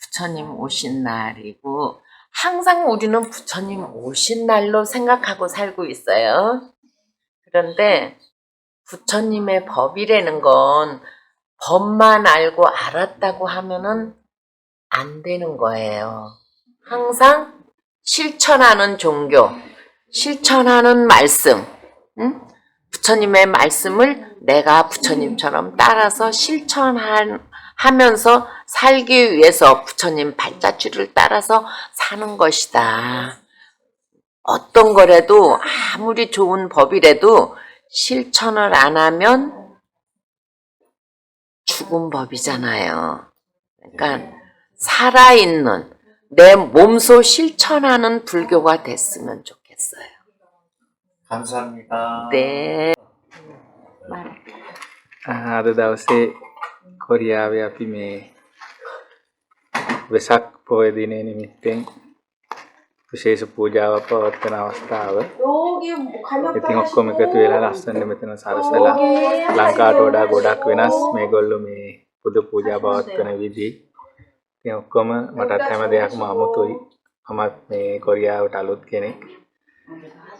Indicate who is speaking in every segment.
Speaker 1: 부처님 오신 날이고 항상 우리는 부처님 오신 날로 생각하고 살고 있어요. 그런데 부처님의 법이라는 건 법만 알고 알았다고 하면은 안 되는 거예요. 항상 실천하는 종교, 실천하는 말씀, 응? 부처님의 말씀을 내가 부처님처럼 따라서 실천하면서 살기 위해서 부처님 발자취를 따라서 사는 것이다. 어떤 거라도 아무리 좋은 법이라도 실천을 안 하면 죽은 법이잖아요. 그러니까 살아있는 내 몸소 실천하는 불교가 됐으면 좋겠어요.
Speaker 2: 감사합니다.
Speaker 1: 네.
Speaker 3: අද දවසේ කොරියාවේ අපි මේ වෙසක් පොය දිනේ නිමිත්තෙන් විශේෂ පූජාවක් පවත්වන අවස්ථාව. ඉතින් ඔක්කොම එකතු වෙලා ලස්සනට මෙතන සරසලා ලංකාවට වඩා ගොඩක් වෙනස් මේගොල්ලෝ මේ පුදු පූජා පවත්වන විදි. ඉතින් ඔක්කොම මටත් හැම දෙයක්ම අමුතුයි. මමත් මේ කොරියාවට අලුත් කෙනෙක්.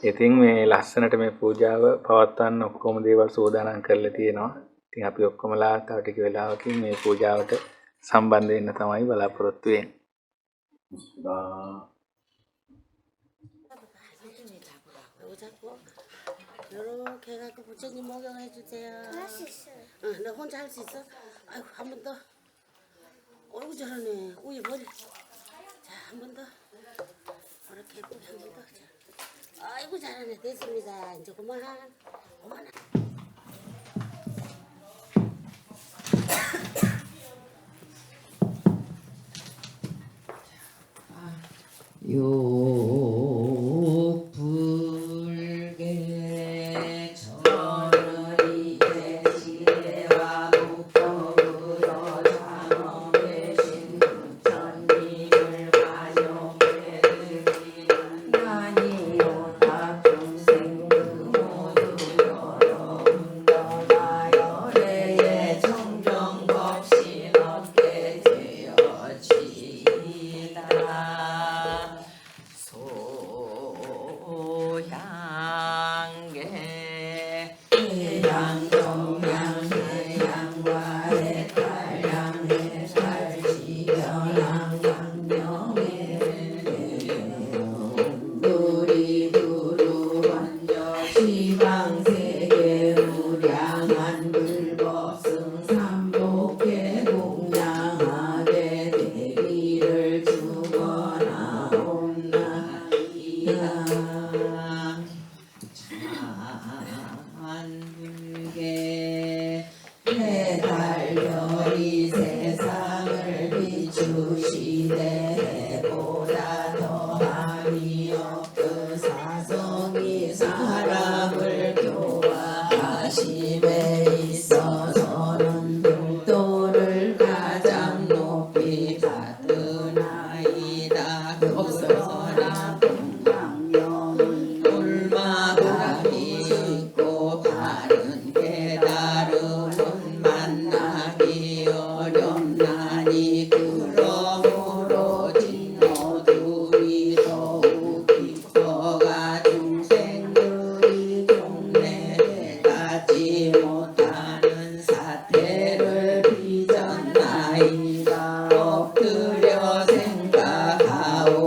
Speaker 3: ඉතින් මේ ලස්සනට මේ පූජාව පවත්වන්න ඔක්කොම දේවල් සූදානම් කරලා තියෙනවා. ඉතින් අපි ඔක්කොමලා තව ටික වෙලාවකින් මේ පූජාවට සම්බන්ධ වෙන්න තමයි බලාපොරොත්තු වෙන්නේ.
Speaker 4: 이렇게 해갖고 부처님 목욕해 주세요.
Speaker 5: 할 수 있어요.
Speaker 4: 응, 너 혼자 할 수 있어? 아이고 한 번 더. 어이구 잘하네. 우유 머리. 자, 한 번 더. 이렇게 예쁘게 한 번 더. 자. 아이고 잘하네. 됐습니다. 이제 그만.
Speaker 6: 욕불계 전원이 대지대와 북덕으로 장엄해신 부처님을 관용해 드리는 나니요 탑중생 그 모두 여러분도 나열의 청정법신 얻게 되어지이다. 소향계 해양정양 해양과의 탈양의 살지견양 양명의 우리 구루 번져 시방세계 무량한 불법승 삼복해 공양하게 대비를 주거나옵나이다. 찬불계 해달별이 세상을 비추시되 보다 더함이 없그 사성이 사람을 교화하심에 있어서는 불도를 가장 높이 받으나이다. 없어서나 공강령은 불마감이 있고 바른 깨달음은 만나기 어렵나니 그러므로 진노들이 더욱 깊어가 중생들이 종래에 가지 못하는 사태를 빚었나이다. 엎드려 생각하오건대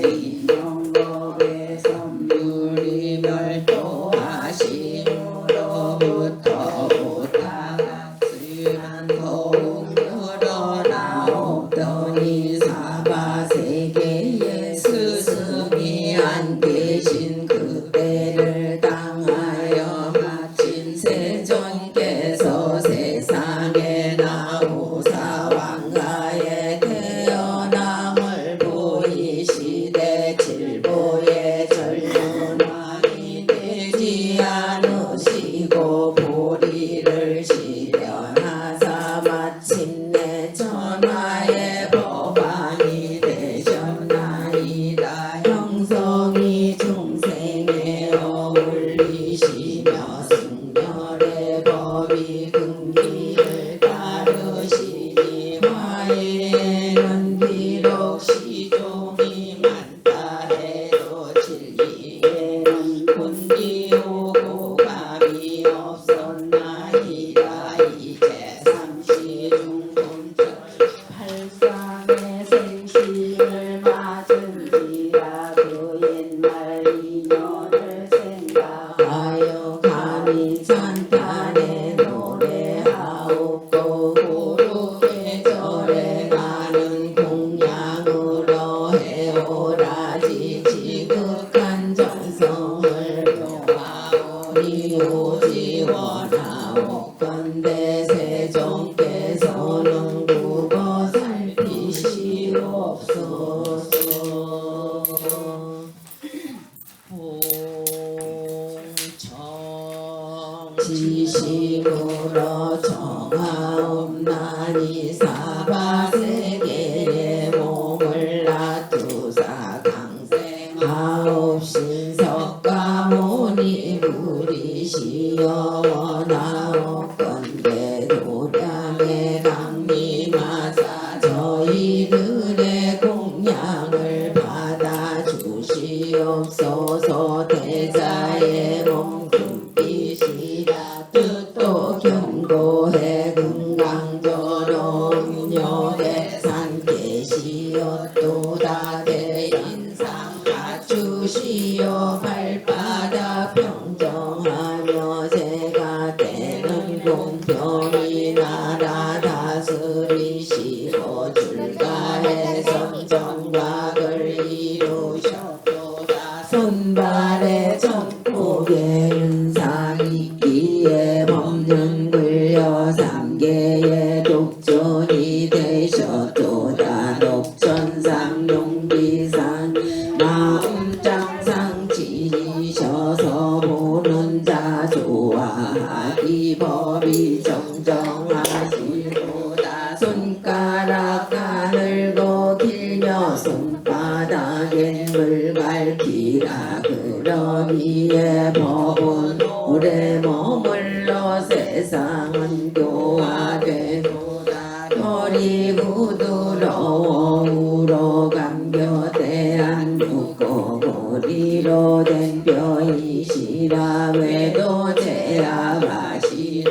Speaker 6: 인연법의 선물이 멸도하심으로부터 오타각수한 더욱 늘어나오더니 사바세계의 스승이 안 계신 그때를 당하여 마침 세존께서 세상에 나오사 왕가에 태어남을 보이시되 칠보의 젊은왕이 되지 않으시고 보리를 실현하사 마침내 천하의 법왕이 되셨나이다. 형성이 중생 때까지 지극한 정성을 표하오니 오지 원하옵건대 세종께서는 국어 살피시옵소서. 지식으로 정하옵나니 사바세계의 몸을 놔두사 강생하옵신석가 모니 부리시어 원하옵건대 도량의 강림하사 저희들의 공양을 받아 주시옵소서. 대자의 몸 금빛이라 뜻도 견고해 금강저로 음료대산 계시었도다. 대인상 갖추시어 발바닥 평정하며 제가 때는 공평히 나라 다스리시고 줄가의 선정각을 이루셨도다. 손발에 전폭의 윤상 있기에 법륜 굴려 삼계의 독존이 되셨도다. 녹천상 용비상 마음장상 지니셔서 보는 자 좋아하기 법이 정정하시도다. 손가락 가늘고 길며 손바닥에 물 갈기라. 그러기에 법은 오래 머물러 세상은 교화되도다. 털이 부드러워 우로 감겨 대한 묵고 고리로 된 뼈이시라. 외도 제압하시도다.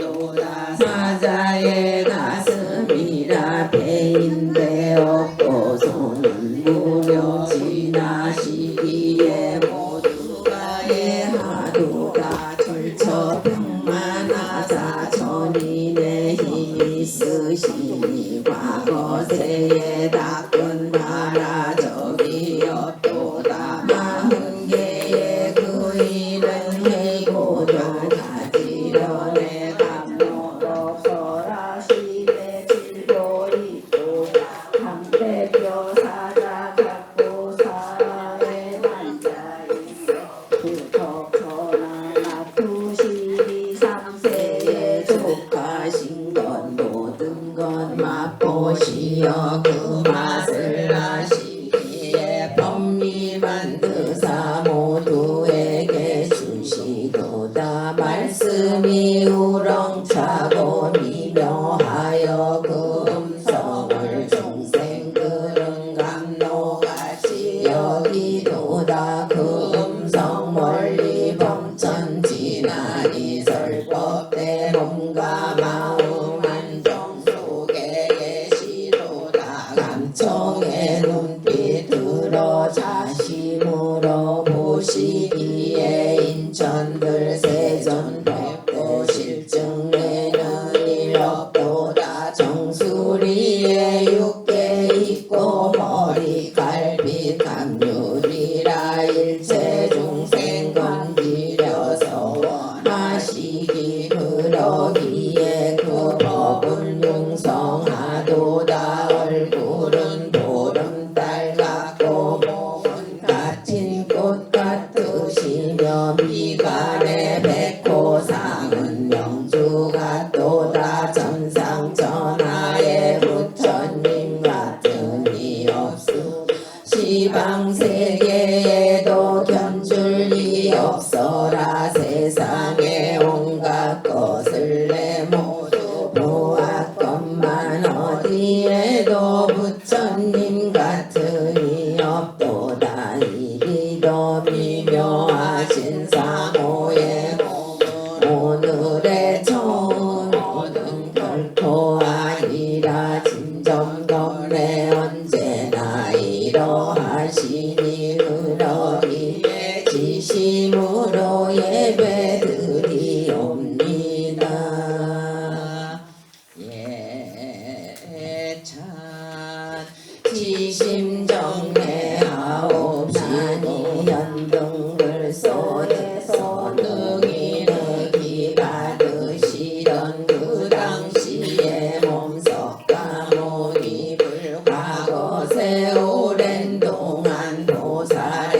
Speaker 6: 사자의 가슴이라 배인데 없고 손은 무료 지나시기에 모두가 예하도다. 철처 평만하사 천인의 힘이 있으시니 과거세에 닦은 나라 적이 없도다. 40개의 그 일은 해고도 가지런해 감로없어라. 시대 질도 있도다. 강대표 사자 갖고 사에 앉아있어. 부덕천하 납두시리 삼세에 족하신 건 모든 건 맛보시어 그 맛을 아시기에 법미만 드사 모두에게 주시도다. 말씀이 우렁차고 미묘하여 그 음성을 중생 그른 감로같이 여기도다. 그 음성 멀리 범천지나니 설법대 몸과 마음 안정 속에 계시도다. 감청의 눈빛으로 자심으로 보시기에 인천들 세전 백도 실증내는 일 없도다. 정수리에 육계 있고 머리갈비 강률이라 일체 중생 건지려서 원하시기 그러기에 그 법을 융성하도다. 얼굴은 보름달 같고 몸은 갇힌 꽃 같으시며 미간에 백호상은 영주 같도다. 천상천하에 부처님 같은 이 없음 시방세계에도 견줄이 없어라. 세상에 온갖 것을 내 모두 보았건만 어디에도 부처님 같은 이 없도다. 이리도 미묘하신 사모의 오늘의 처음 모든 결코 아니라 진정검래 언제나 이러하시니 그러기에 지심으로 예배드리옵니다. 예찬 지심정해하옵시고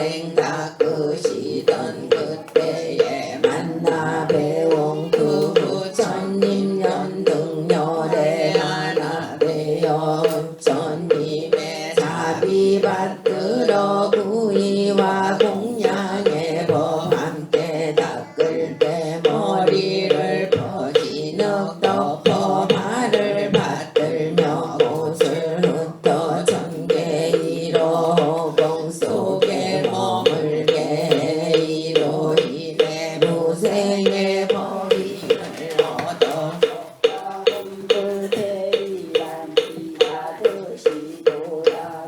Speaker 6: 하행 닦으시던 그때에 만나 배운 그 부처님 연등열에 하나 되어 부처님의 자비 받들어 구이와 공양의 법 함께 닦을 때 머리를 퍼지넉 덮어 발을 받들며 옷을 흩어 전개이로 공 속에 머물게 이로 인해 무생의 법인을 얻어 공불대리란 이하듯이도다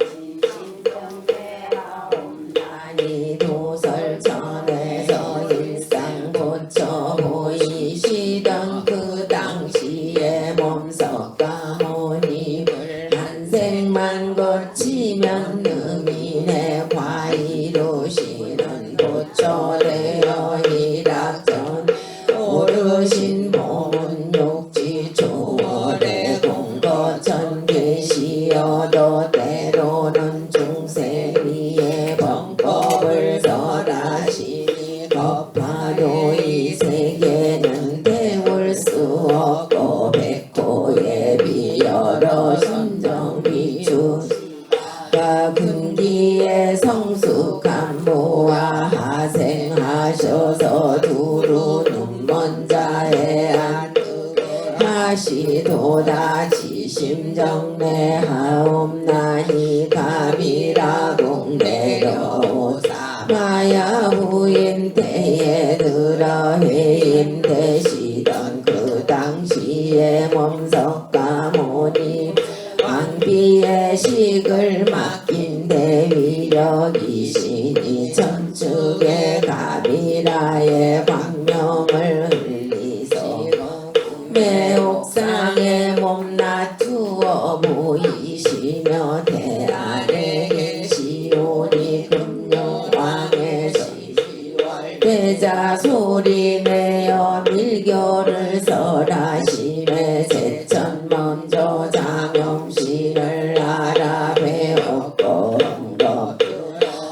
Speaker 6: 지신정대하옵나니 도설천에서 일상 고쳐 보이시던 그 당시에 몸속과 혼입을 한생만 거치면 능인의 과이루시는 고초되어 일학전 오르신 몸은 육지 초월의 공거천 계시어도 때로는 중생 위에 범법을 설하시니 겁하도 이 세계는 태울 수 없고 백호의 비여러 신정비주 근기에 성숙한 모와 하생하셔서 두루 눈먼 자의 안뜨게 하시도다 지심정내하옵나니 감이라고 내려오사 마야 후임 때에 들어 해임 되시던 그 당시에 몸속과 모니 왕비의 식을 맡긴 대위력이시니 천축의 가비라의 광명을 흘리시고 매옥상에 몸 낮추어 보이시며 대안에 계시오니 금룡왕의 시월 대자 소리내어 밀교를 설하심에 세천 먼저 장엄신을 알아배웠고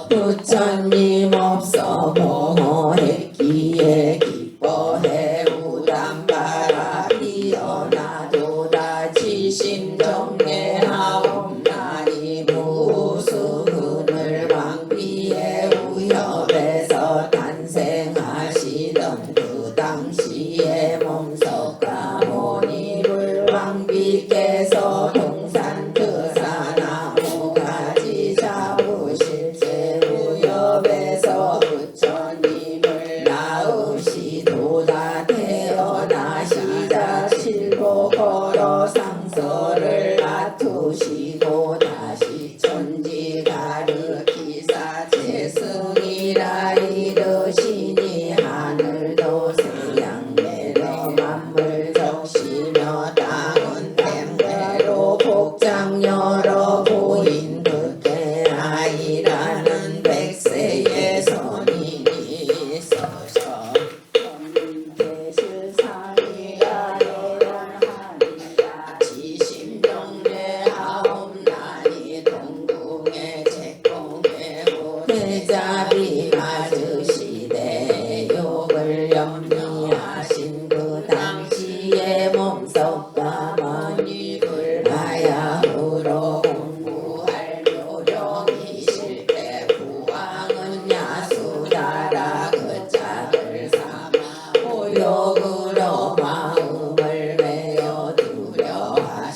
Speaker 6: 부처님 없어 보호했기에 기뻐해 우담바라비 어나도다 지심정례하옵나니 무수훈을 왕비의 우협에서 탄생하시던 그 당시에 몸속과 모니불 왕비께서 동산 그 사나무 가지 잡으실 때 무협에서 부처님을 낳으시도다 태어나시자 실고 걸어 상서를 낮추시고 다시 천지 가르키사 재승이라 이르시니 하늘도 세양내로 만물 적시며 땅은 땡대로 복장 열어 보인 그때 아이라는 백세의 선인이 서서 대실상이라 예언하니라 지심정례하옵나니 동궁의 책공의 대자비 맞으시되 욕을 염려하신 그 당시에 몸속과 머니 불가야흐로 공부할 요령이실 때 부왕은 야수다라 그 짝을 삼아 오욕으로 마음을 매어 두려하셨으나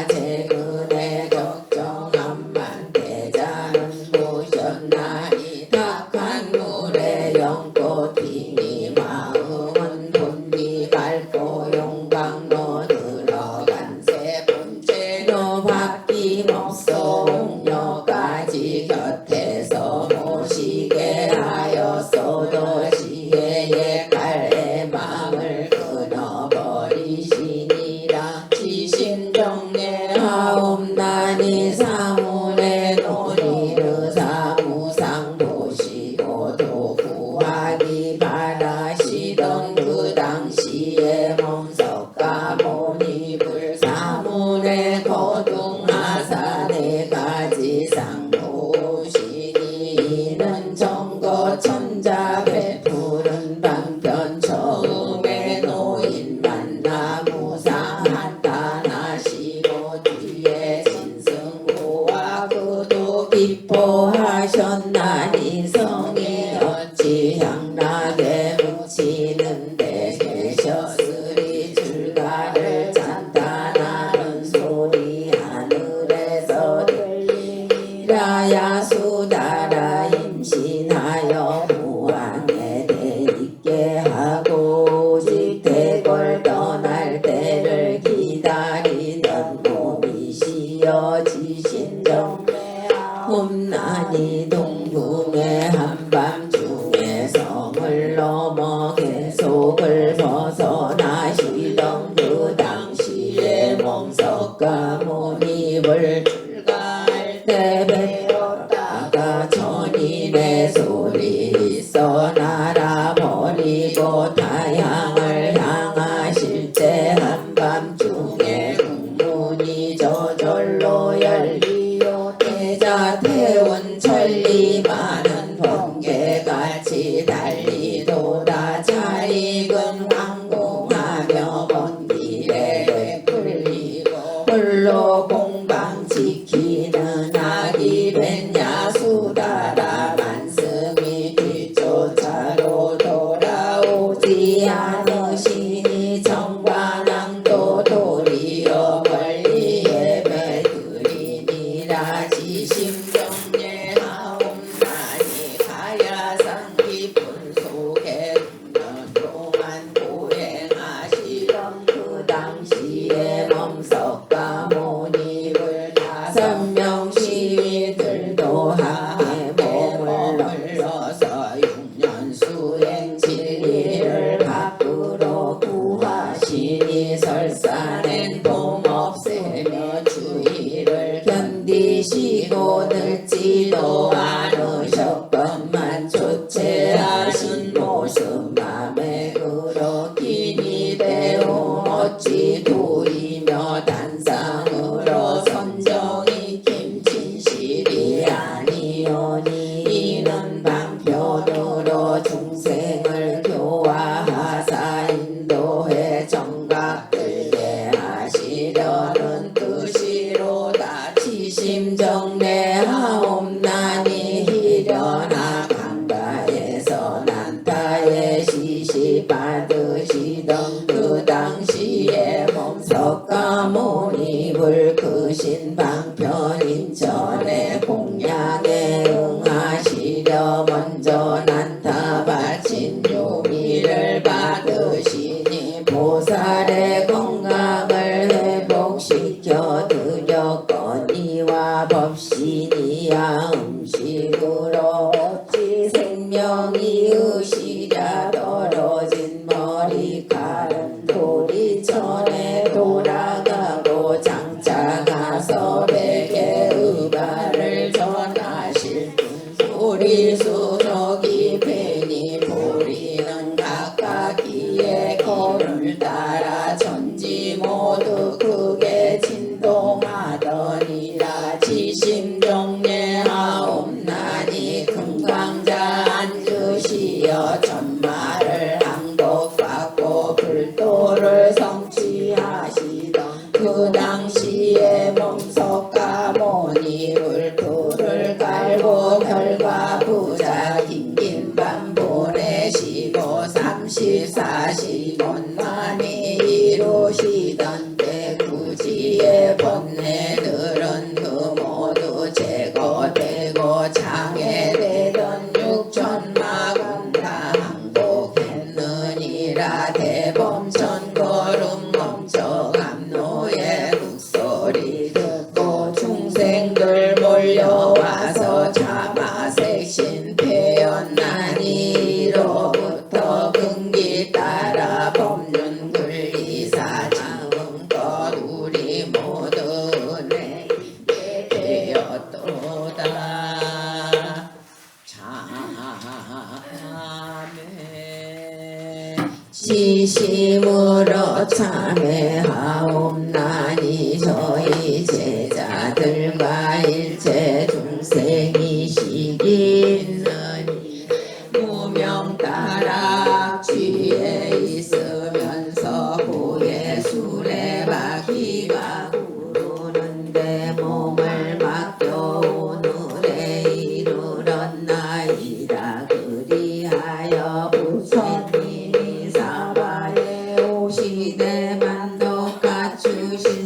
Speaker 6: 최근에 적정함만 대자는 보셨나니 탁한 물에 연꽃이니 마음은 본디 밝고 용광로 들어간 새 본체로 바뀜없어 옥녀까지 곁에서 모시게 하였어도 시해의 칼에 마음을 끊어버리시니라 지심정례하옵나니 사문의 논의르 사무상 예술이 있어 날아버리고 타향을 향하실 때 한밤중에 국문이 저절로 열리요 태자 태운 천리 많은 번개같이 달리도다 잘 익은 황공하며 먼 길에 풀리고 홀로 공방 지키는 아기 된 야수다라 만승이 뒤쫓아로 돌아오지 않으시니 정관왕도 도리어 멀리 예배드리니라 지심정례하옵나니 가야산 깊은 속에 9년 동안 보행하시던 그 당시에 멈석가 모니를 5명 시위들도 함께 머물러서 6년 수행 진리를 밖으로 구하시니 설사는 봄 없애며 주의를 견디시고 늙지도 않으셨건만 조체하신 모습 맘에 그렇기니 배움 어찌 도이며 단상으로 선정이 김친실이 아니오니 이는 방편으로 중생을 교화하사 인도해 정각들게 하시려는 뜻이로다 지심정례하옵나니 희련하 강가에서 난타에 시시 받으시던 그 당시에 몸석가 모니불 크신 방편인 전에 공양에 응하시려 먼저 난타 바친 유미를 받으시니 보살의 건강을 회복시켜 드렸거니와 법신이야 음식으로 어찌 생명이 의시랴 떨어진 머리칼은 도리천에 돌아가고 장차 가서 베개 의발을 전하실 분 소리 수석이 베니 보리는 각각기의 거를 따라 천지 모두 크게 진동하더니라 지심정례하옵나니 금강자 앉으시어 천마를 항복받고 불도를 성취하시던 그 당시에 몸석가 모니 불도를 깔고 별과 부자 긴긴 밤 보내시고 30-40원만이 이루시던 때 구지의 번뇌들은 그 모두 제거되고 장애되던 육천마군 다 항복했느니라 대범천 걸음 멈춰 감노의 북소리 듣고 중생들 몰려와서 자마색신 폐연나니 이로부터 근기 따라 법륜 군리사 장음껏 우리 모두 은혜 있게 되었도다. 참회 지심으로 참회하옵나니 저희 제자들과 일체 중생이시기는 무명 따라 취해 있으면서 후에 술에 박히가 부르는데 몸을 맡겨 오늘에 이르렀나이다. 그리하여 부처님이 사바에 오시되 만독 갖추실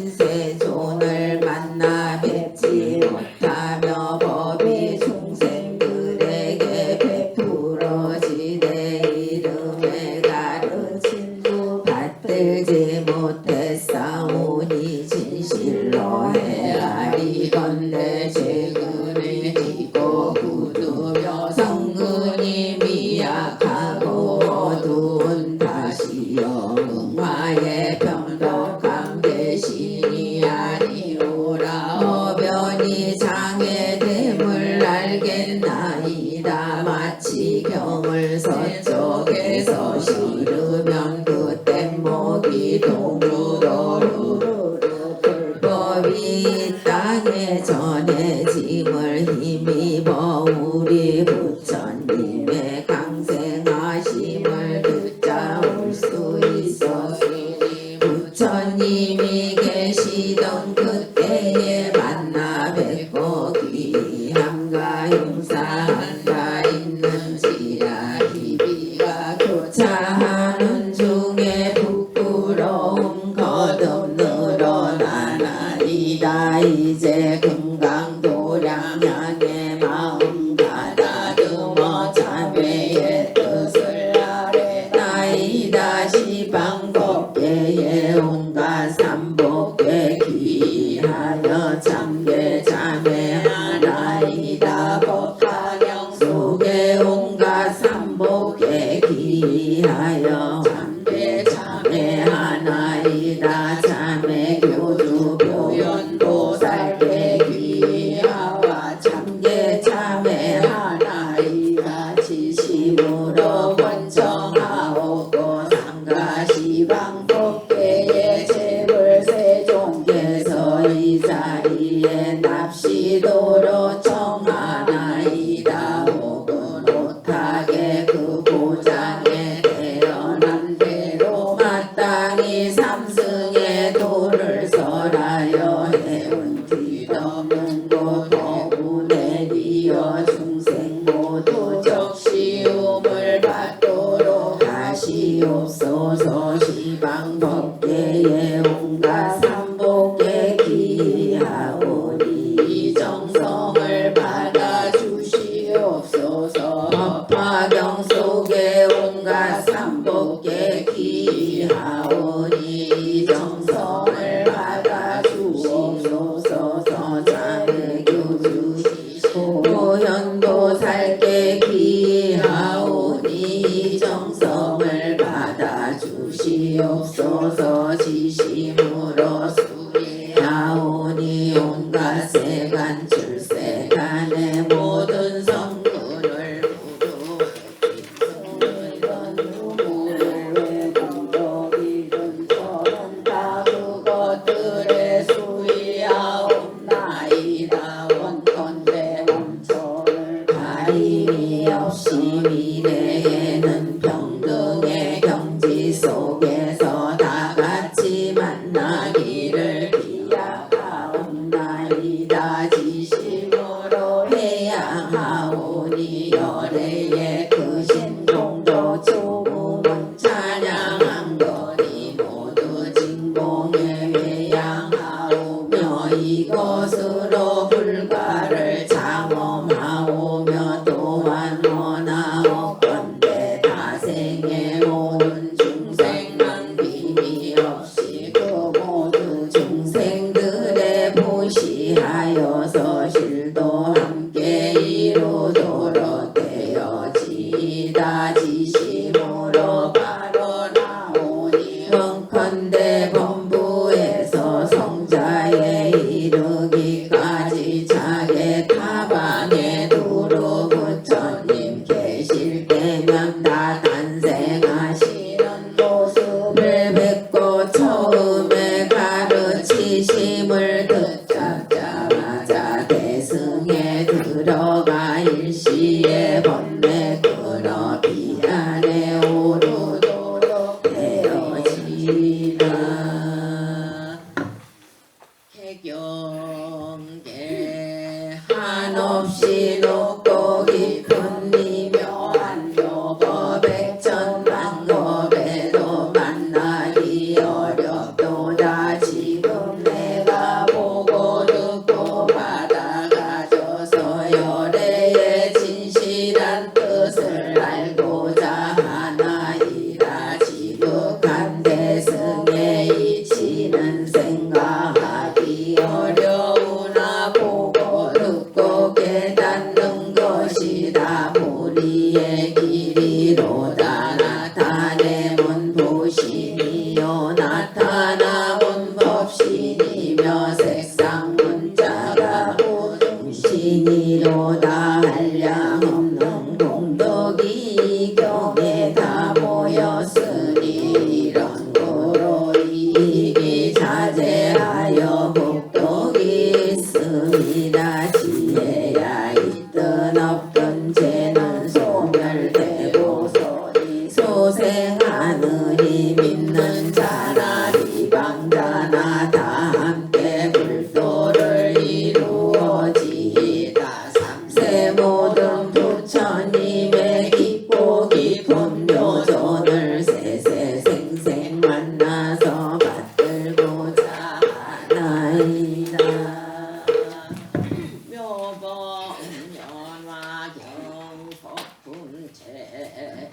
Speaker 6: 마치 경을 서쪽에서 실으면 그 뗏목이 동으로 불법이 땅에 전해짐을 힘입어 우리 부처님의 강생하심을 듣자올 수 있었으니 부처님이 계시던 그때에 만나 뵙고 귀함과 용사한가 있는지라 비비가 교차하는 중에 부끄러움 거듭 늘어나나이다. 이제 금강도량 향해 마음 가다듬어 자매의 뜻을 아뢰나이다. 시방법계의 온갖 삼복에 귀하여 참배 자매하나이다. 법화경 속에 온갖 삼복에 귀하여 참배 자매하나이다. 자매 교주 표현보살께 귀하와 참게 자매하나이다. 지심으로 번청하옵고 상가시방법계의 재불세종께서 이 자리에 납시도로 청하나이다. 혹은 못하게 그 보장에 태어난 대로 마땅히 삼승의 도를 설하여 해운 뒤덮는 곳 도구 내리어 중생 모두 적시움을 받도록 하시옵소서. 시방법계의 온갖 삼복에 귀하오니 정성을 받아 주시옵소서. 법화경 속에 온갖 삼복에 귀하오니 정성을 받아 주옵소서. 자매교주 보현보살께 귀하오니 정성을 받아 주시옵소서. 지심으로 수리하오니 온갖 세간 출세간의 모든 성물을 이런 누구를 공덕이든 저런 다 그것들의 수이하옵나이다. 원컨대 원처를 가림이 없이 미래에는 평등의 경지 속에서 다 같이 만나기를 기약하옵나이다. 지심으로 회양하오니 열애의 크신 종도 조국은 찬양한 거니 모두 진공에 회양하오며 이것으로 불가를 장엄하오며 또한 원하옵건대 다생의 모든 중생만 비미 없이 그 모든 중생들의 보시하여서 실도 함께 이루도록 되어지이다. 지심으로 바로 나오니 원컨대 본부에서 성자에 이르기까지 자계 타방에 두루 부처님 계실 때면 다 탄생하시는 모습을 뵙고 처음에 가르치심을 듣자마자 대승에 들어가 일시에 번뇌 끊어 비안에 오르도록 되어지라. 개경계 한없이 높고 깊은 미묘한 묘법 백천만법에도 만나기 어렵도다. 지금 내가 보고 듣고 받아가져서 열애의 진실한 뜻을 알고자 하나이다. 지극한 대승의 이치는 생각하기 어려우나 보고 듣고 깨닫는 것이다. 무리의 길이로다. 나타내문 보신이요 나타나문 법신이며 색상 문자가 보증신이로다. 한량없는 공덕 복덕이 경에 다 모였으니 이런 거로 이기 자제하여 복덕이 있음이라. 지혜야 있든 없든 죄는 소멸되고서니 소생하느니 믿는 자나 비방자나 다 함께 불도를 이루어지이다. 삼세 모든 부처님의 깊고 깊은 묘존을 세세생생 만나서 받들고자 하나이다. 묘법연화경법분체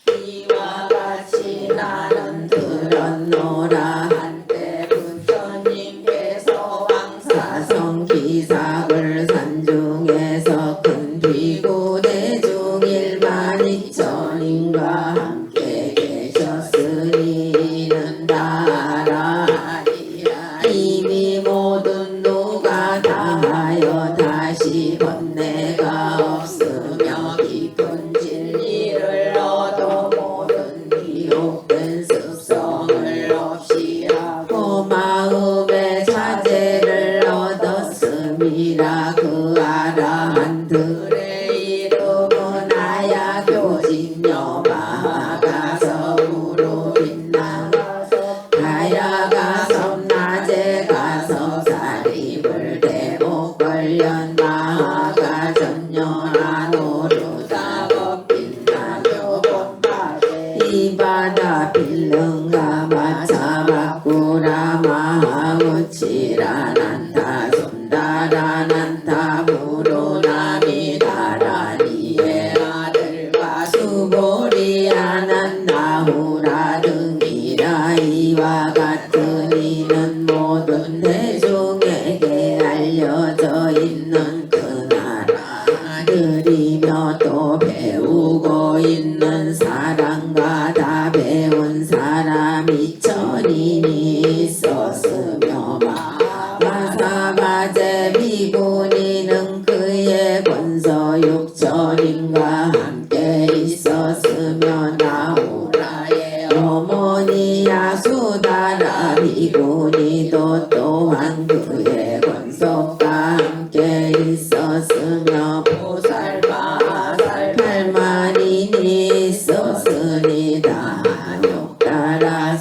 Speaker 6: 이와 같이 나는 들었노라. 한때 부처님께서 왕사성 기삭을 산중에서 큰 비구 대중 1만 2천인과 함께 계셨으니 이는 다 알아하리라. 이미 모든 누가 다하여 다시 번뇌가 없으며 깊은 진리를 얻어 모든 미혹된 습성을 없이 하고 마음의 자제를 얻었음이라. 그 아라한들의 이름은 아야교진여 마하가섭으로 빛나서 가야가섭 낮에가섭 사립을 대목걸련 마하가전여라 노루다겁 빛나교 본파제 이 바다 빌릉가 마차바꾸라 마하우치라 난타 손다라 난타 부로나미 다라니의 아들과 수보리아 난나후라 등이라. 이와 같은 이는 모든 대중에게 알려져 있는 그 나라들이며 또 배우고 있는 사람과 다 배운 사람이 천인이 있었으며 마사바제 비구니는 그의 권서 6천인과 함께 있었으며 나후라의 어머니야 수다라 비구니도 또한 그의 권속과 함께 있었으며 보살마살 8만인이 있었으니 다 한욕따라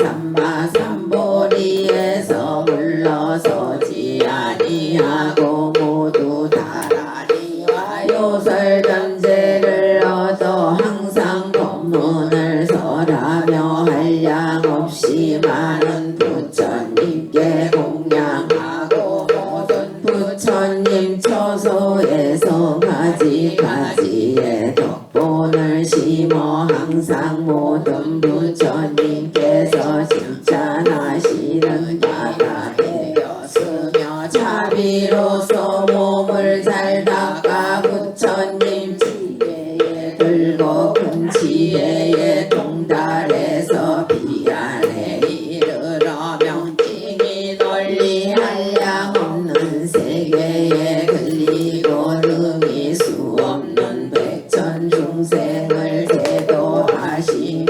Speaker 6: 삼마삼보리에서 물러서지 아니하고 모두 다라니와 요설전제를 얻어 항상 법문을 설하며 한량없이 많은 부처님께 공양하고 모든 부처님 처소에서 가지가지의 덕본을 심어 항상 모든 부처님께서 칭찬하시는 바가 되었으며 자비로서 몸을 잘 닦아 부처님 지혜에 들고 큰 지혜에 동달해서 비안에 이르러 명칭이 널리 한량없는 세계에 걸리고 능히 수 없는 백천 중생을 제도하심이라.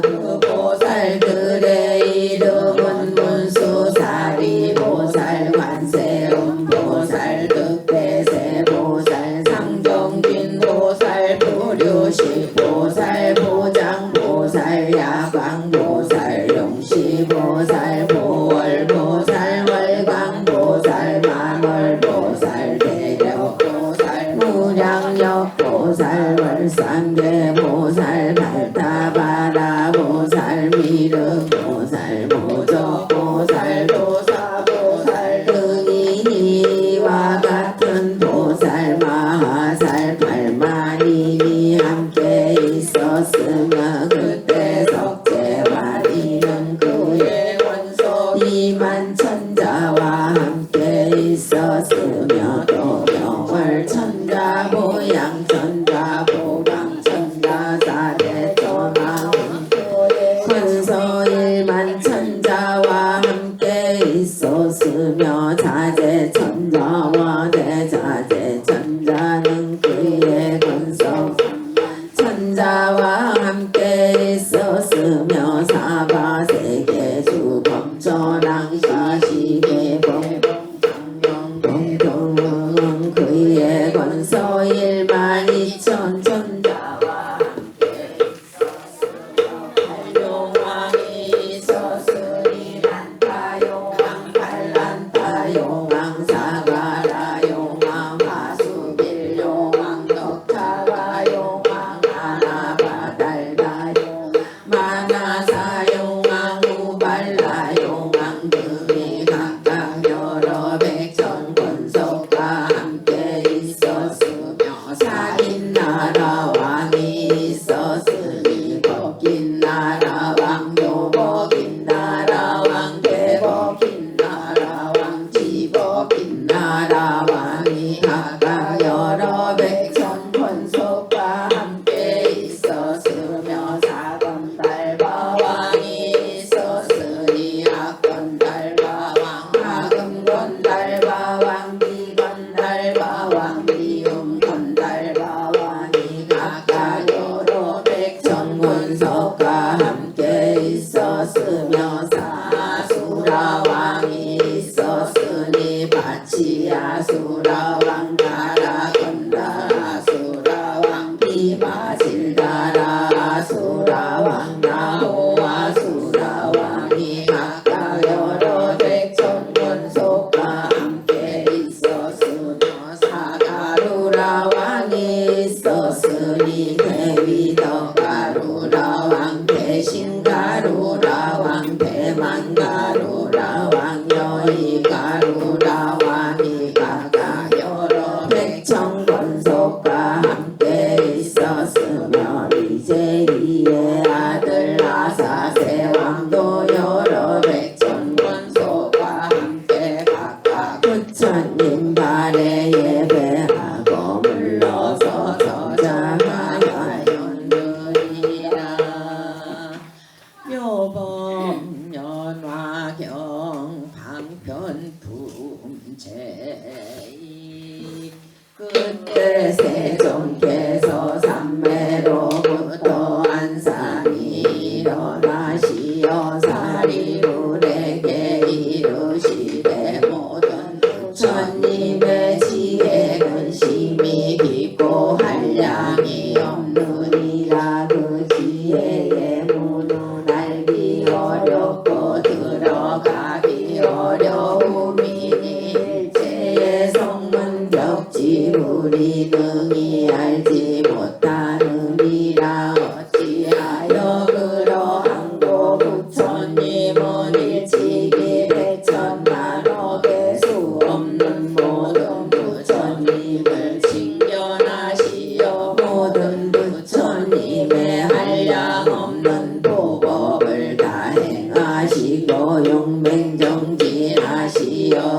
Speaker 6: 그 보살들의 이름은 문수사리 보살 관세음 보살 득배세 보살 상정긴 보살 부류시 보살 보장 보살 야광 보살 용시 보살 보월 보살 월광 보살 만월 보살 대력 보살 무량력 보살 월상계 보살 발타바라 보살 미륵 보살 모적 보살 도사 보살 등이 이와 같은 보살 마하살 8만인이 함께 있었으며 그때 석재와리는 그의 원소 2만 천자와 함께 있었으며 또 명월 천자 보양 천자 보강 천자 만이천 천자와 함께 팔용왕이 있었으니 난타 용왕 팔란타 용왕 사가라 용왕 화수길 용왕 덕차가 용왕 하나바달다 용왕 마나사 용왕 우발라 용왕 등이 각각 여러 백천 권속과 함께 있었으며 사긴 나라 왕이 있었으니 법긴 나라 왕 묘법긴 나라 왕 대법긴 나라 왕 지법긴 나라 왕이 각각 여러 백천 권속과 함께 있었으며 사건 달바 왕이 있었으니 악건 달바 왕 하금건 달바 왕 비건 달바 왕 비음건 달바 왕이 각각 여러 백천 권속과 함께 있었으며 사수라 왕이 있었으니 바치아수라 왕 다라건다수라 왕 비마실다라수라 왕 나호아수라 왕이 각각 여러 백천 권속과 함께 있었으며 사가루라 왕이 있었으니 대위덕가루라 왕 대신가루라 왕 대만가루라 왕 여의가루라 왕이 각각 여러 백천 권속과 함께 있었으며 이제이의 아들 아사세 왕도 여러 백천 권속과 함께 각각 부처님 발에 예배하고 물러서 저장하여 연느니라 묘범 연화경 방편 품제이 그때 세종께서 삼매로부터 안산이 일어나시어 사리불에게 이르시되 모든 부처님의 지혜는 심히 깊고 한량이 없느니라 그 지혜의 문은 알기 어렵고 들어가기 어려움이니 일체의 성문벽지 우리 능히 알지 못하느니라 어찌하여 그러한고 부처님은 일찍이 백천만억의 수 없는 모든 부처님을 칭견하시어 모든 부처님의 한량 없는 도법을 다 행하시고 용맹정진하시어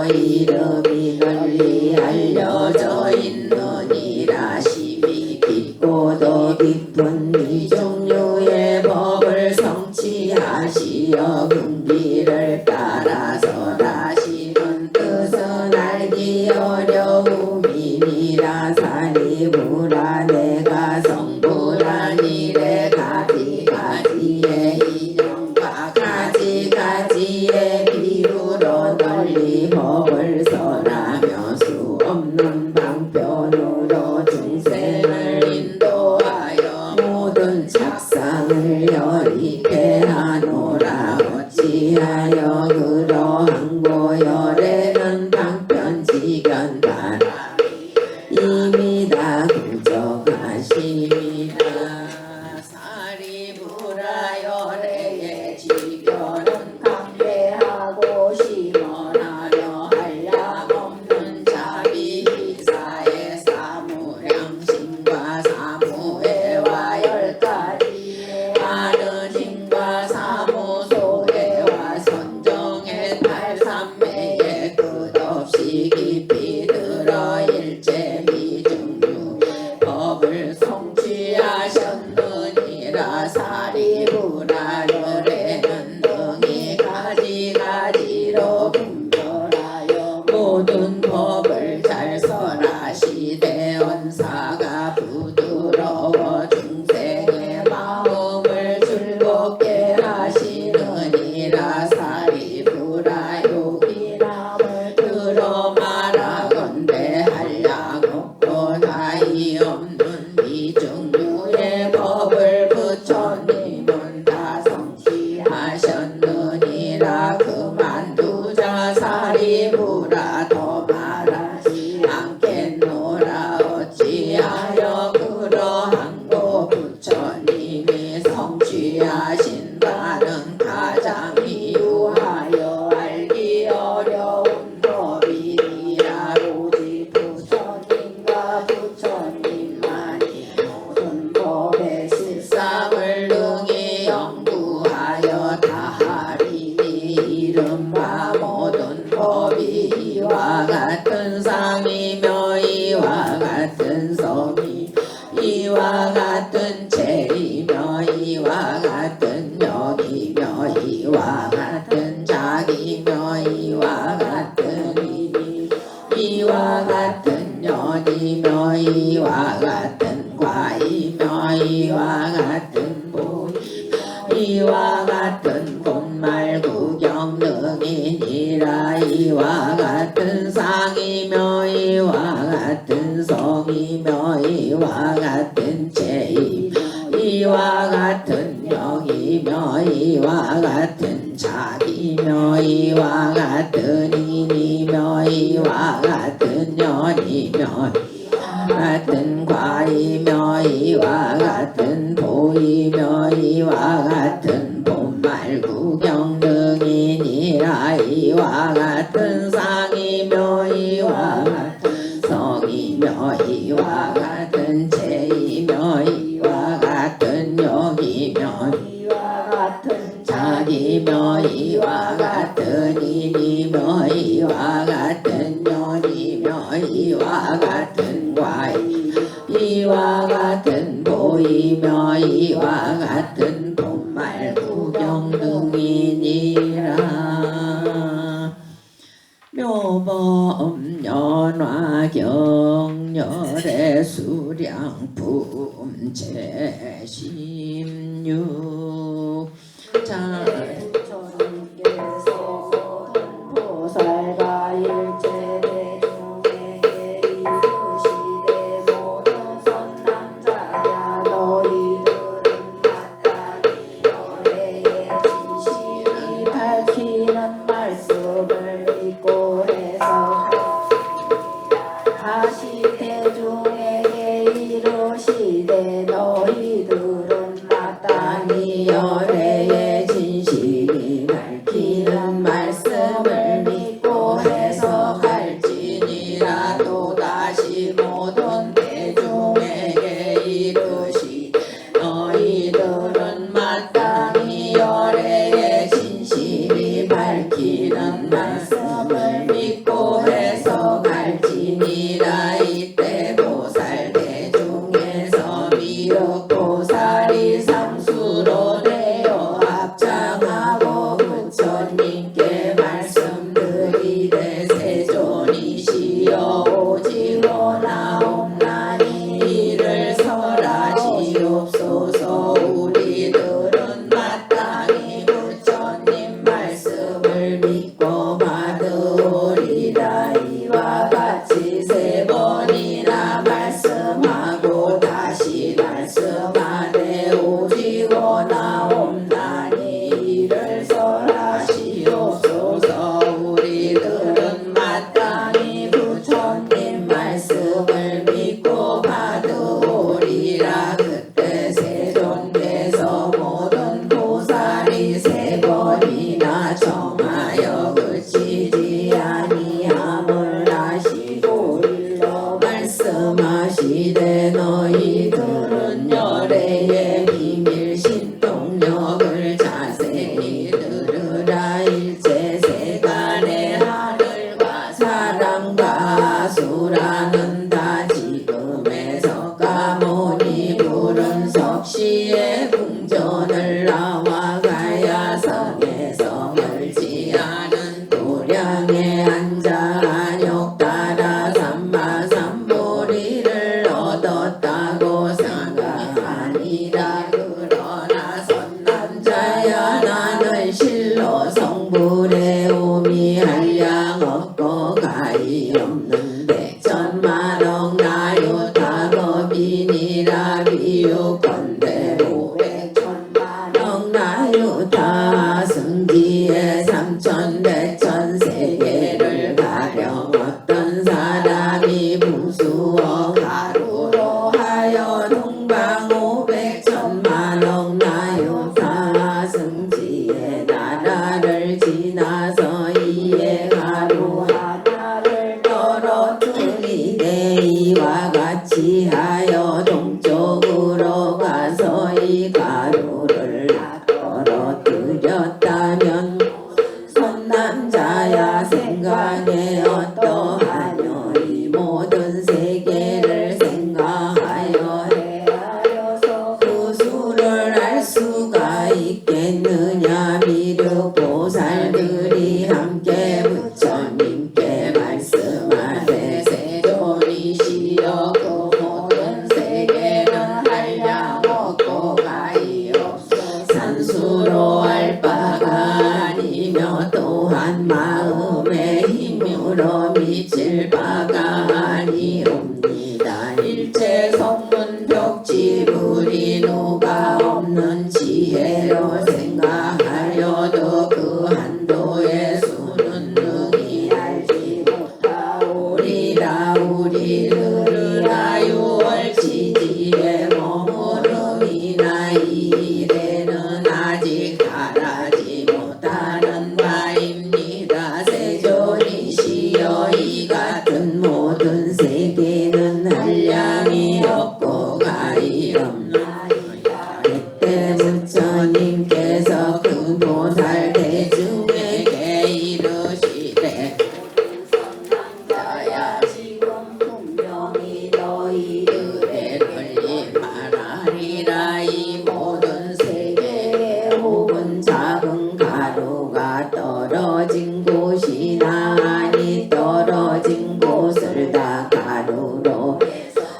Speaker 6: 이름이 널리 알려져 있느니라 심히 깊고도 깊은 이종류의 법을 성취하시어 근기를 따라서 다시는 뜻은 알기 어려움이니라 사리부라 내가 성불하니래 가지가지의 인연과 가지가지의 비유로 널리 법을 설하며 수 없는 방편으로 중생을 인도하여 모든 착상을 여리게 하노라 어찌하여 그러한 고열에는 방편지견 바람이 이미 다 부족하시니라 사리부라 열애의 지견은 강배하고 심언하려 한량 없는 자비사의 사무량심과 사무애와 열가지의 아르심과 사무소애와 선정의 탈삼매의 끝없이 깊이 들어 일체미중류의 법을 성취하셨느니라 사리부라 열애는 등이 가지가지로 분별하여 모든 법을 잘 설하시되 언사가 부드러워 중생의 마음을 즐겁게 하시느니라 사리부라 요기람을 들어 말하건대 한량 없고 나이 없는 이와 같은 죄이며 이와 같은 역이며 이와 같은 자기며 이와 같은 일이 이와 같은 연이며 이와 같은 과이며 이와 같은 보이며 이와 같은 본말 구경 등이니라 이와 같은 상이며 이와 같은 성이며 이와 같은 죄이며 이와 같은 영이며 이와 같은 자기며 이와 같은 인이며 이와 같은 연이며 같은 과이며 이와 같은 보이며 이와 같은 본말 구경 등이니라 이와 같은 상이며 이와 같은 성이며 이와 같은 죄이며 이와 같은 영이며 이와 같은 자기며 이와 같은 인이며 이와 같은 연이며 이와 같은 과이 이와 같은 보이며 이와 같은 본말 구경 등이니라 묘범 연화 경렬의 수량품 제심육 자전께서 모든 보살과 일체대중에게 이르시되 모든 선남자야 너희들은 마땅히 열애의 진실이 밝히는 말씀을 믿고 해석하리라 다시 대중에게 이르시되 너희들은 마땅히 열애의 진실이 밝히는 말씀을 믿고 해석할지니라 또다시 모든 대중에게 이르시 너희들은 마땅히 열애의 진실이 밝히는 말씀을 믿고 해석할지니라 이때 보살 대중에서 미륵보살이 상수로 되어 합장하고 부처님께 말씀드리되 세존이시여 오직오 나옵나니 이를 설하시옵소서 우리들은 마땅히 부처님 말씀을 믿고 받으리라 이와 같이 세 번이나 말씀하고 다시 말씀하되 오직오 나옵나니 이를 설하시옵소서 우리들은 마땅히 부처님 말씀을 믿고 받으리라 그때 세존께서 모든 보살이 세 번이나 청하여 그치지 아니함을 아시고 일러 말씀하시되 너희들은 열애의 비밀 신통력을 자세히 들으라 일체 세간의 하늘과 사람과 수라는 다 지금에서 가모니 부른 석시의 궁전을 나와 가야 성에서 멀지 않은 도량에 앉아 안욕 따라 삼마삼보리를 얻었다고 생각하니라 그러나 선남자야 나는 실로 성불에 오미 한량 없고 가히 없는 백천만억 나유타겁이니라 비유건대 오백천만억 나유타 승지에 삼천백천 세계를 가령 어떤 사람이 무수어 가루로 하여 동방 오백천만억 나유타 승지의 나라를 지나서 이에 가루 하나를 떨어뜨리되 이와 같이 하여 동쪽으로 가 없나이다. 이때 부처님께서 그 보살 대중에게 이르시되 나야 지금 분명히 너희들의 걸림하라리라. 이 모든 세계에 혹은 작은 가루가 떨어진 곳이나 아니 떨어진 곳을 다 가루로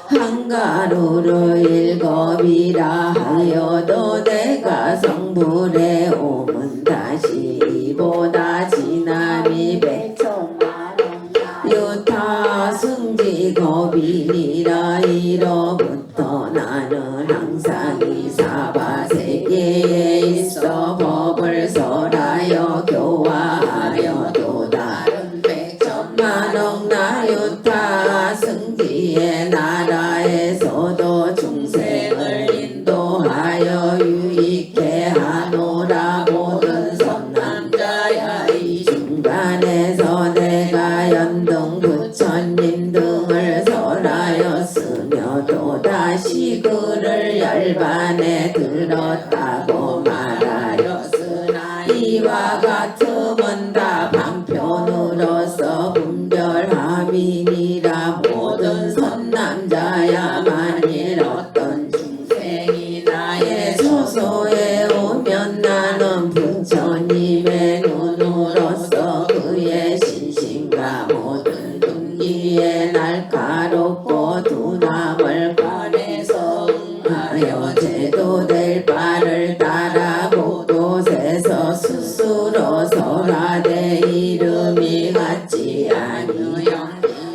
Speaker 6: 한 가루를 일곱이라 하여도 내가 성불에 오면 다시 이보다 지남이 백천만원 유타 승지겁이니라. 이로부터 나는 항상 이 사바세계에 있어 법을 설하여 교화하여 또 다른 백천만억 나유타 승지의 나라에서도 중생을 인도하여 유익해 하노라. 모든 선남자야 이 중간에서 내가 연등 부처님 등을 설하였으며 또다시 그를 열반에 들었다고 말하였으나 이와 같음은 다 방편으로서 분별함이니라. 모든 선남자야 만일 어떤 중생이 나의 처소에 오면 나는 부처님의 눈으로서 그의 신심과 모든 등기에 날카롭고 두남을 관해서 응하여 제도될 바를 따라 곳곳에서 스스로 설하되 이름이 같지 아니여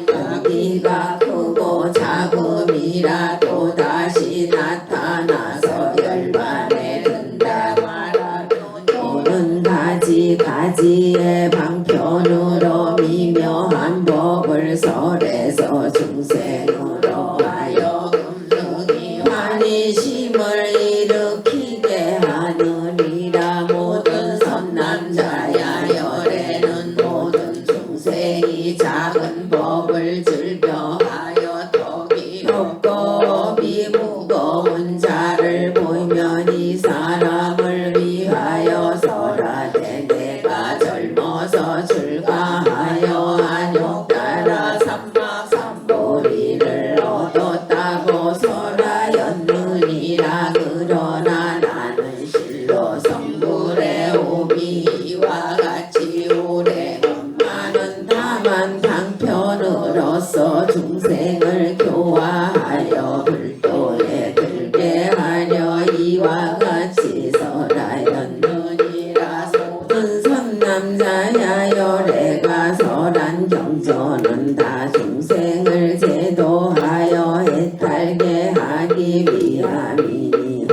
Speaker 6: 여기가 크고 작음이라 또다시 나타나서 열반에 든다 말하노니 또는 가지가지의 방편으로 미묘한 법을 설해서 중생으로 하여금 능히 환희심을 일으키게 하느니라. 모든 선남자야 열에는 모든 중생이 작은 법을 즐겨하여 덕이 없고 법이 무거운 자를 보면 이 사람을 위하여 설하되 내가 젊어서 출가하여 안욕 따라 삼박삼보리를 얻었다고 설하였느니라. 그러나 나는 실로 성불에 오미 이와 같이 오래 많은 다만 방편으로서 중생을 교화하여 불도에 들게 하려 이와 같이 설하였느니라. 모든 선남자야 열애가 설한 경전은 다 중생을 제도하여 해탈게 하기 위함이니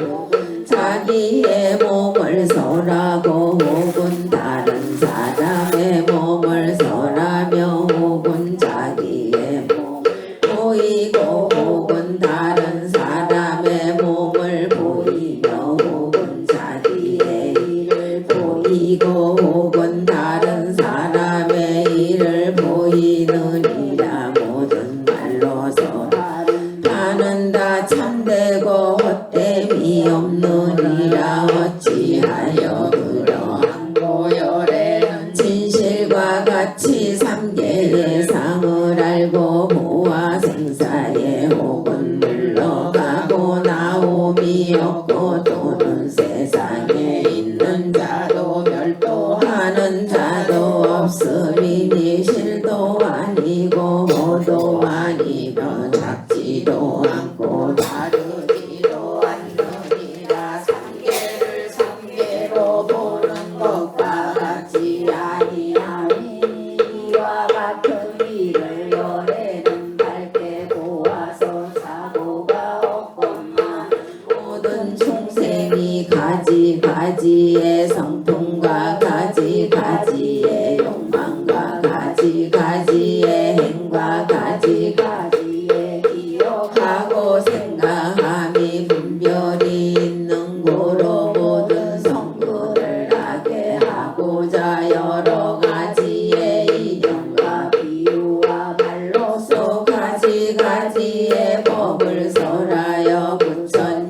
Speaker 6: 자기의 몸을 설하고 혹은 다른 사람의 몸을 설하며 혹은 자기의 몸을 보이고 혹은 다른 사람의 몸을 보이며 혹은 자기의 일을 보이고 혹은 다른 사람의 일을 보이느니라. 모든 말로 설하는 다 참되고 헛됨이 없느니라. 어찌하여 그러한 고열에는 진실과 같이 삼계의 상을 알고 보아 생사에 혹은 물러가고 나옴이 없고 또는 세상에 있는 자도 별도하는 자도 없으리니 실도 아니고 모도 아니며 작지도 않고 다르지도 않느니라. 삼계를 삼계로 보는 것과 같이 아니하니 이와 같은 일을 열에는 밝게 보아서 사고가 없건만 모든 중생이 가지가지의 성품과 가지가지의 욕망과 가지가지의 행과 가지가지의 기억하고 생각함이 분별이 있는 고로 모든 성근을 하게 하고자 여러 가지의 이념과 비유와 말로써 가지가지의 법을 설하여 부처님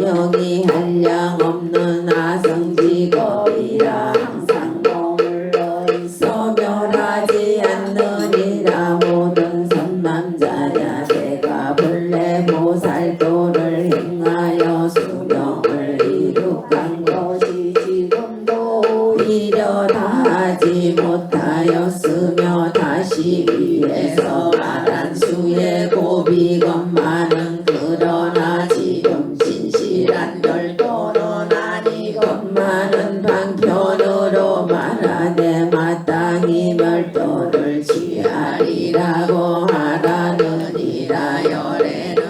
Speaker 6: 영이 한량 없는 아성직업이라 항상 머물러 있어 멸하지 않느니라 모든 선남자야 내가 본래 보살도를 행하여 수명을 이룩한 것이 지금도 오히려 다하지 못하였으며 다시 위에서 말한 수의 고비건만은 그러나 지금 진실한 별도는 아니건만은 방편으로 말하되 마땅히 별도를 취하리라고 하라느니라 열에는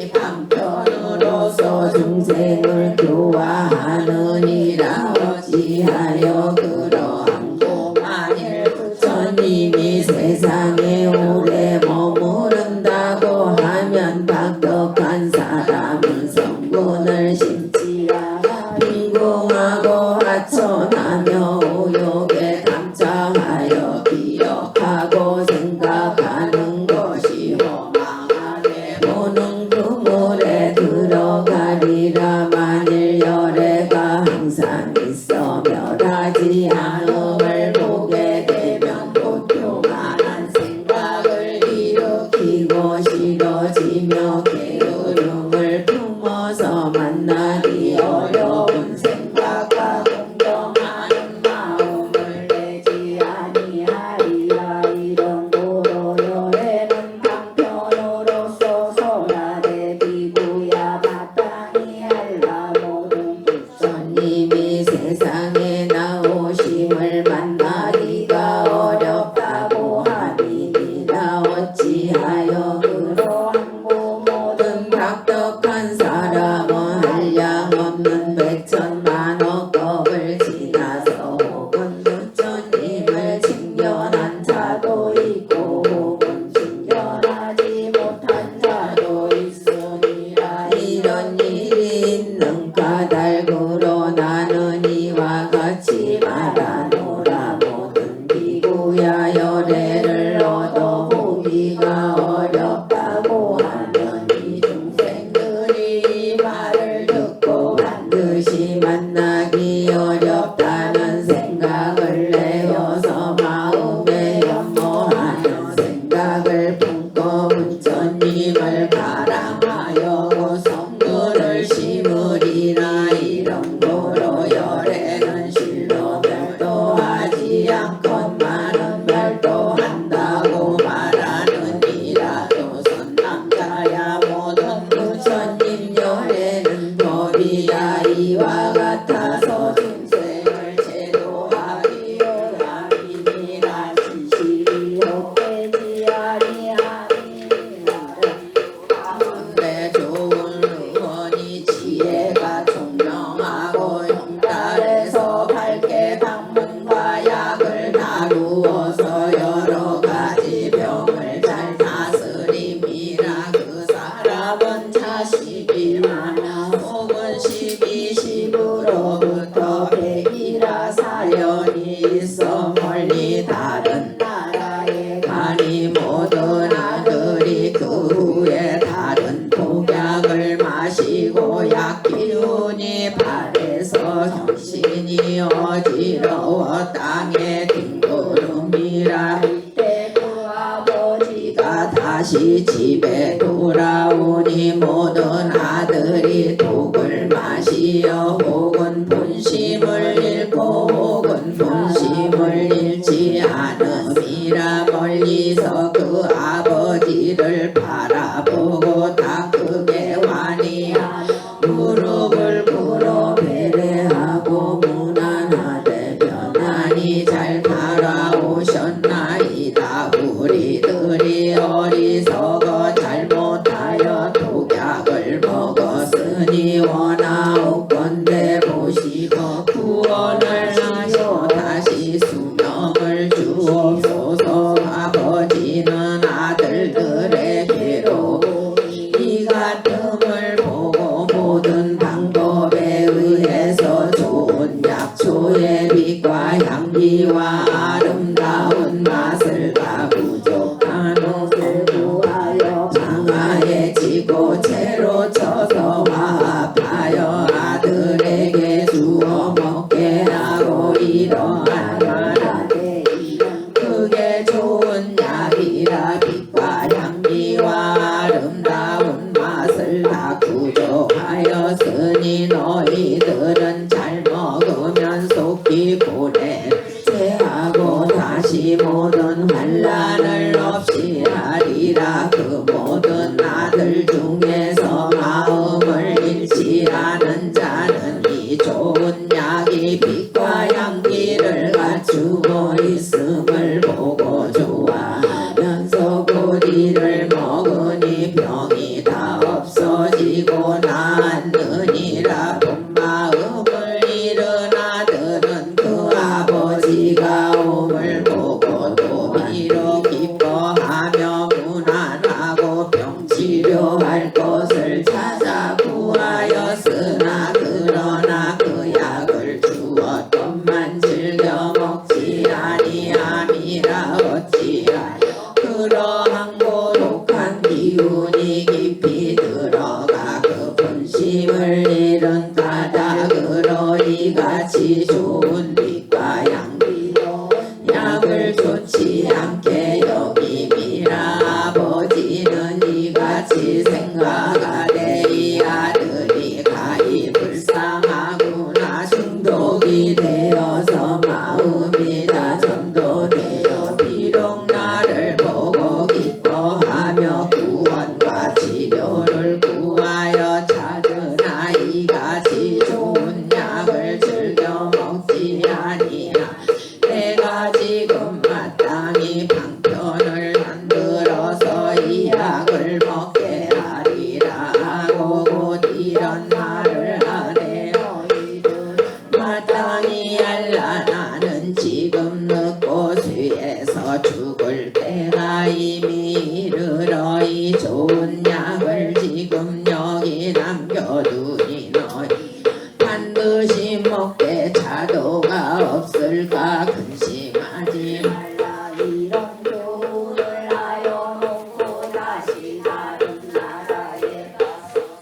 Speaker 6: 이 방편으로서 중생을 교화하느니라 어찌하여 그러한고 만일 부처님이 세상에 오래 머무른다고 하면 박덕한 사람은 성분을 심지야 비공하고 하천하며 오욕에 감차하여 기억하고 생각하는 것이 허망하게 보는 그 물에 들어가리라 만일 열애가 항상 있어 멸하지 않음을 보게 되면 고통한 생각을 일으키고 싫어지며 게으름을 품어서 만나기 어려운 생각과 공경하는 마음을 내지 아니하리라 이런 도로 열애는 방편으로서 소라대 비구야 마땅히 알라 모든 부처님이 세상에 나오심을 만나기가 어렵다고 하니라 어찌하여 그러한고 모든 박덕한 사람은 한량 없는 백천만억 겁을 지나서 혹은 부처님을 칭견한 자도 있고 혹은 칭견하지 못한 자도 있으니라 이런 일이 있는 까닭으로 나는 이와 같이 말하노라 모든 비구야 열애를 얻어보기가 어렵다고 하는 이 중생들이 이 말을 듣고 반드시 만나기 어렵다는 생각을 내어서 마음에 연모하는 생각을 품고 부처님을 가랑하여 성물을 심으리라 이런 도로 열애는 실로 별도하지 않건만은 별도한다고 말하느니라 조선 남자야 모든 부처님 열애는 법이야 이와 같아서 중생을 제도하기요 아니니라 진실이 헛되지 아니하니라 가운데 좋은 의원이 지혜가 총명하고 용달해서 밝게 방문과 약을 다루어서 여러 가지 병을 잘 다스림이라 그 사람은 자식이 많아 혹은 12집으로부터 100이라 사연이 있어 멀리 다른 나라에 가니 모든 아들이 그 후에 다른 독약을 마시고 약 기운이 발해서 정신이 어지러워 땅에 뒹구름이라 이때 그 아버지가 다시 집에 돌아오니 모든 아들이 독을 마시어 혹은 본심을 잃고 혹은 본심을 잃지 않음이라 멀리서 그 아버지를 바라보고 다 크게 환희하 무릎을 꿇어 배례하고 무난하되 편안히 잘 살아오셨나이다 우리들이 어리석어 잘못하여 독약을 먹었으니 원하옵건대 너희들은 잘 먹으면 속기 고래 제하고 다시 모든 환난을 없이 하리라. 그 모든 아들 중에서 마음을 잃지 않은 자는 이 좋은 약이 빛과 향기를 갖추고 있음을 보고 좋아하면서 곧 이를 먹으니 병이 다 없어지고 나았느니라. 본 마음을 잃은 아들은 그 아버지가 옴을 보고 또 이로 기뻐하며 무난하고 병치료할 것을 찾아 구하였으나 그러나 그 약을 주었건만 즐겨 먹지 아니함이라. 어찌하여 그러한 고독한 기운이 깊이 들어가 그 본심을 잃은 까닭으로 이같이 좋은 빛과 향기로 약을 좋지 않게 여김이라. 아버지는 이같이 생각하되 이 아들이 가히 불쌍하구나. 중독이 되어서 마음이 다 전도되어 비록 나를 보고 기뻐하며 구원과 치료를 구하여 찾으나 이같이 좋은 약을 즐겨 먹지 아니하. 내가 지금 마땅히 방편을 만들어서 이 약을 먹게 하리라 하고 곧 이런 말을 하네. 너희들 마땅히 알라. 나는 지금 늦고 쇠에서 죽을 때가 이미 이르러 이 좋은 약을 지금 여기 남겨두니 너희 반드시 먹게 자도가 없을까 근심하지 말라. 이런 교훈을 하여 놓고 다시 다른 나라에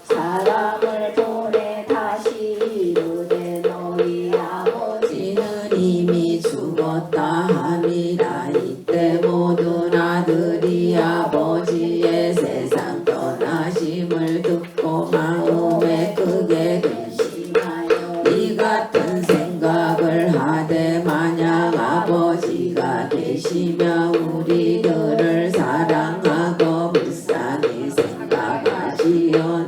Speaker 6: 사람을 보내 다시 이르되 너희 아버지는 이미 죽었다 함이라. 이때 모든 아들이 아버지의 세상 떠나심을 듣고 마음에 크게 근심하여 이 같은 생각을 하되 만약 아버지가 계시며 우리들을 사랑하고 불쌍히 생각하시온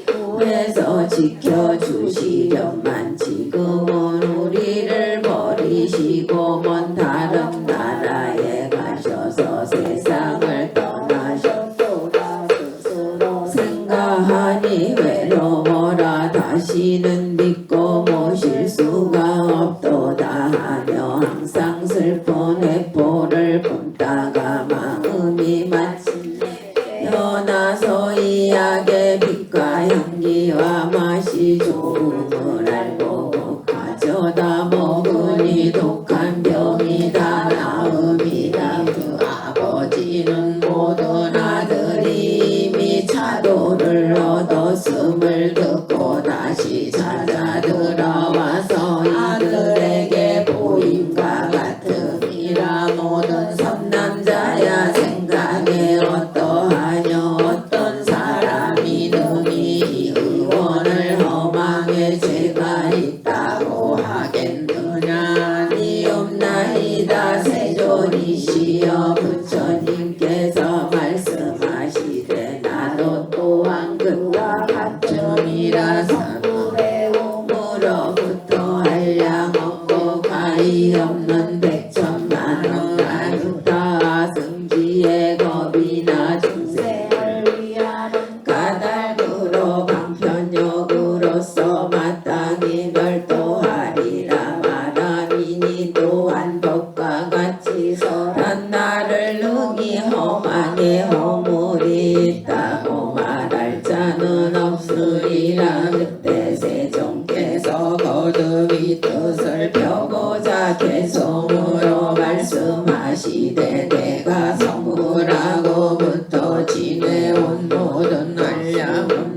Speaker 6: 구해서 지켜주시련만 지금은 우리를 버리시고 먼 다른 나라에 가셔서 세상을 떠나셨도다. 스스로 생각하니 외로워라. 다시는 믿고 모실 수가 없도다 하며 항상 슬픈 회포를 품다가 마음이 마침내 깨어나서 이 약의 빛과 향기와 맛이 좋음을 알고 가져다 먹으니 독한 병이 다 나음이다. 그 아버지는 모든 아들이 이미 차도를 얻었음을 듣고 다시 찾아 들어와서 이들에게 보임과 같음이라. 모든 선남자야 생각에 어떠하냐. 어떤 사람이 능히 이 의원을 허망의 죄가 있다고 하겠느냐. 니옵나이다. 세존이시여 부처님께서 말씀하시되 나도 또한 그와 같음이라. 사물의 우무로부터 한량 없고 가히 없는 백천만원 아주다. 승지의 겁이나 중생을 위하는 까닭으로 방편욕으로서 마땅히 별도하리라. 마다미니 또한 법과 같이 설한 나를 능히 허망의 허물이 있다고 말할 자는 없으리라. 그때 세종께서 거듭이 뜻을 펴고자 개성으로 말씀하시되 내가 성불하고부터 지내온 모든 한량은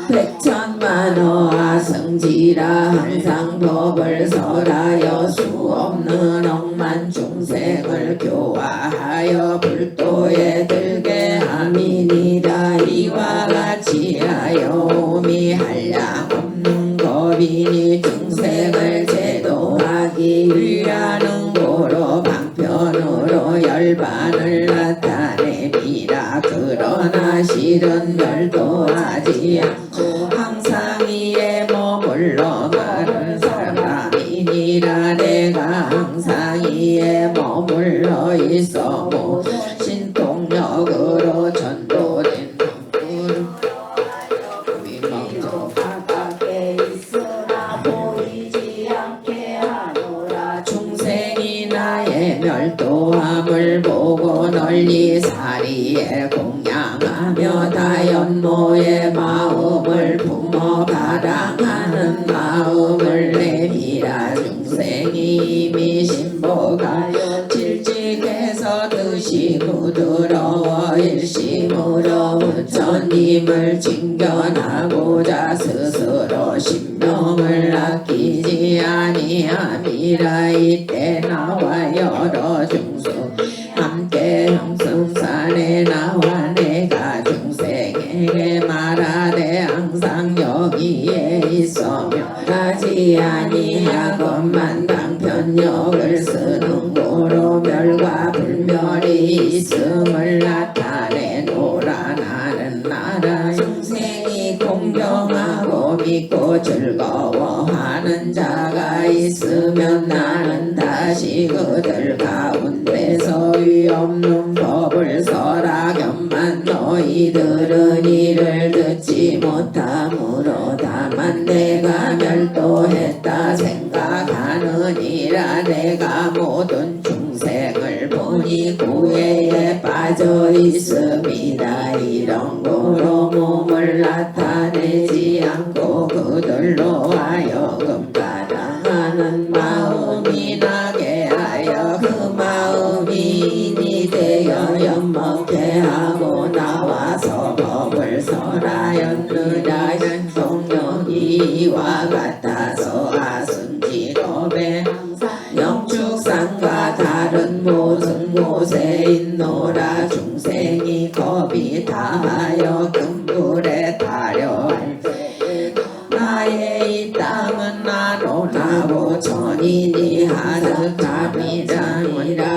Speaker 6: 백천만어와 성지라. 항상 법을 설하여 수 없는 억만 중생을 교화하여 불도에 들게 함이니라. 이와 같이 하여 오미 한량 없는 법이니 중생을 제도하기 위하는 고로 방편으로 열반을 나타내리라. 그러나 실은 멸도하지 않고 항상 이에 머물러 가는 사람이니라. 내가 항상 이에 머물러 있어 모든 신통력으로 전도된 위멍조 바깥에 있으나 보이지 않게 하노라. 중생이 나의 멸도함을 보고 널리 사리에 공양하며 다연모의 마음을 품어 바랑하는 마음을 내리라. 중생이 이미 신보가여 질직해서 뜻이 부드러워 일심으로 부처님을 징견하고자 스스로 신명을 아끼지 아니함이라. 이때 나와 여러 중수 함께 형승산에 나와 내가 중생에게 말하되 항상 여기에 있어 멸하지 아니하건만 방편력을 쓰는 고로 멸과 불멸이 있음을 나타내노라. 나는 나라 중생이 공경하고 믿고 즐거워하는 자가 있으면 나는 다시 그들 가운데서 위없는 법을 설하건만 너희들은 이를 듣지 못함으로 다만 내가 멸도했다 생각하느니라. 내가 모든 중생을 보니 구애에 빠져 있음이다. 이런 고로 몸을 나타내지 않고 그들로 하여금 가당하는 마음이 나게 하여 그 마음이 인이 되어 연먹게 하고 나와서 법을 설하였느라. 현성력이 이와 같아서 아승직업에 영축산과 다른 모든 곳에 있노라. 중생이 겁이 다하여 금불에 타려 할 때 나의 이 땅은 나노나고 천이니 하득함이라.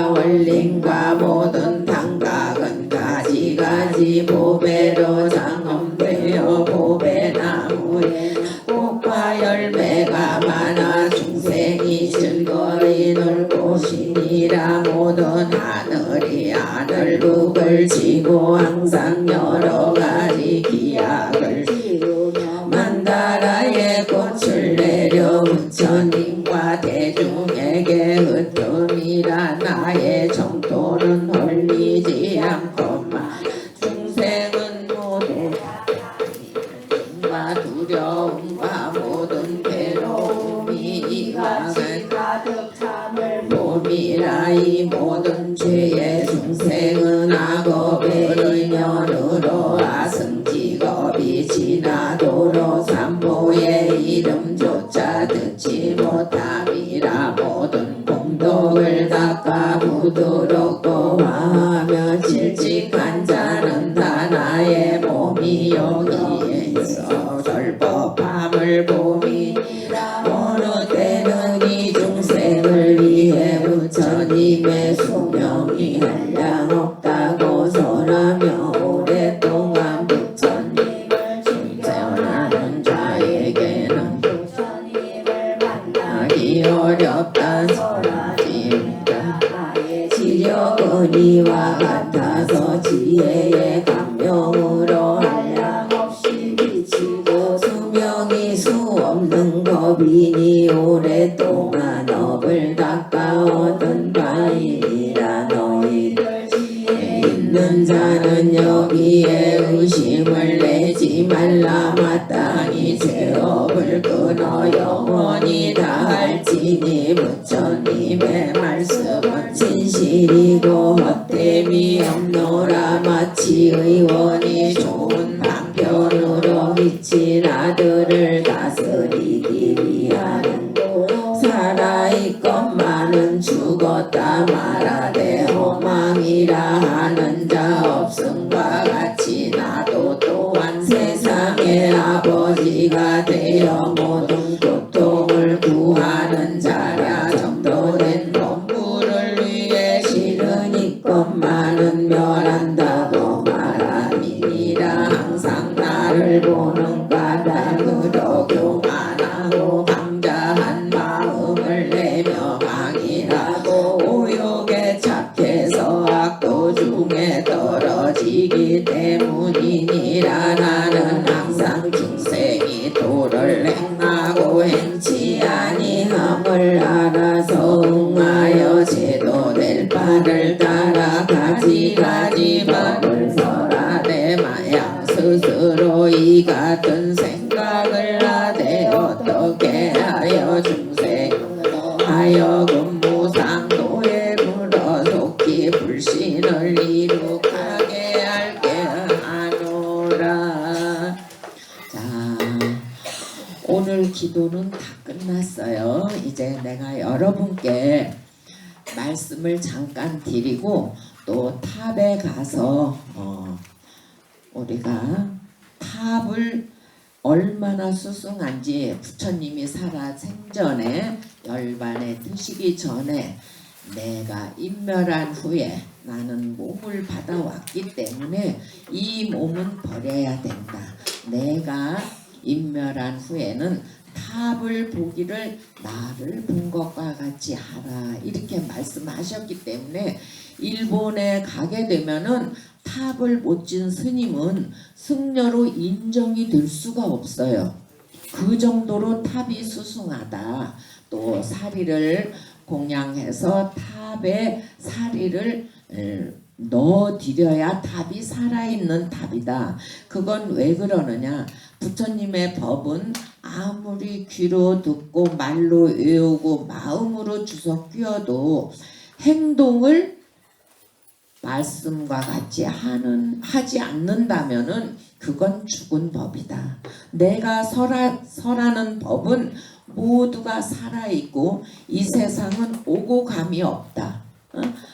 Speaker 6: 원림과 모든 당각은 가지가지 보배로 장엄되어 보배나무에 꽃과 열매가 많아 중생이 즐거이 놀 곳이니라. 모든 하늘이 하늘북을 지고 항상 여러 가지 기약을 지으며 만다라의 꽃을 내려 부처님과 대중에게 흩음이라. 나의 정토는 헐리지 않건만 중생은 모두 과 두려움과 모든 괴로움이 이같이 가득 참을 봄이라. 이 모든 죄의 중생은 악업의 인연으로 아승직업이 지나도록 삼보의 이름조차 듣지 못함이라. 모든 공덕을 닦아 부드럽고 화하며 질직한 자는 다 나의 몸이 여기에 있어 절법함을 봄이라. 어느 때는 이 중생을 위해 부처님의 수명이 한량 없다고 설하며 오랫동안 부처님을 중생하는 자에게는 부처님을 만나기 어렵다 설하십니다. 지력은 이와 같아서 지혜의 감명으로 한량없이 비치고 수명이 수 없는 법이니 오랫동안 업을 닦아 얻은 바이니라. 너희들 지혜 있는 자는 여기에 의심을 내지 말라. 마땅히 죄업을 끊어 영원히 다할지니 부처님의 말씀은 진실이고 헛됨이 없노라. 마치 의원이 좋은 방편으로 미친 아들을 다스리기 위하는 살아있건만은 죽었다 말하되 허망이라 하는 자 없음과 같이 나도 또한 세상의 아버지가 되어 하여 모든 고통을 구하는 자랴. 정도된 공부를 위해 실은 있건 많은 멸한다고 말함이니라. 항상 나를 보는 까닭으로 교만하고 강자한 마음을 내며 강인하고 오욕에 착해서 악도 중에 떨어지기 때문이니라. 나는 항상 중생이 도를 행하고 행치 아니함을 알아서 응하여 제도될 바를 따라 가지가지 법을 설하되 마양 스스로 이 같은 생각을 하되 어떻게 하여 중생 하여금 무상도에 물어 속히 불신을 이룩하게 할게 하노라. 자, 오늘 기도는 다 끝났어요. 이제 내가 여러분께 말씀을 잠깐 드리고 또 탑에 가서 우리가 탑을 얼마나 수승한지 부처님이 살아 생전에 열반에 드시기 전에 내가 인멸한 후에 나는 몸을 받아왔기 때문에 이 몸은 버려야 된다. 내가 인멸한 후에는 탑을 보기를 나를 본 것과 같이 하라. 이렇게 말씀하셨기 때문에 일본에 가게 되면은 탑을 못 진 스님은 승려로 인정이 될 수가 없어요. 그 정도로 탑이 수승하다. 또 사리를 공양해서 탑에 사리를 넣어드려야 탑이 살아있는 탑이다. 그건 왜 그러느냐. 부처님의 법은 아무리 귀로 듣고 말로 외우고 마음으로 주워 끼어도 행동을 말씀과 같이 하지 않는다면은 그건 죽은 법이다. 내가 설하는 법은 모두가 살아있고 이 세상은 오고 감이 없다.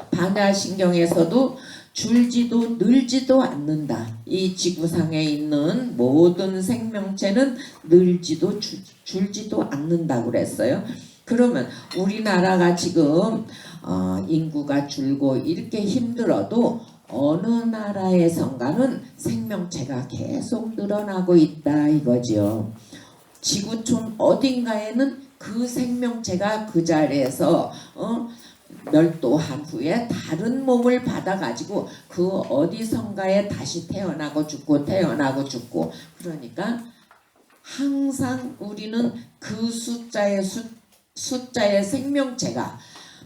Speaker 6: 반야신경에서도 줄지도 늘지도 않는다. 이 지구상에 있는 모든 생명체는 늘지도 줄지도 않는다고 그랬어요. 그러면 우리나라가 지금 인구가 줄고 이렇게 힘들어도 어느 나라에선가는 생명체가 계속 늘어나고 있다 이거죠. 지구촌 어딘가에는 그 생명체가 그 자리에서 멸도한 후에 다른 몸을 받아가지고 그 어디선가에 다시 태어나고 죽고 태어나고 죽고. 그러니까 항상 우리는 그 숫자의 생명체가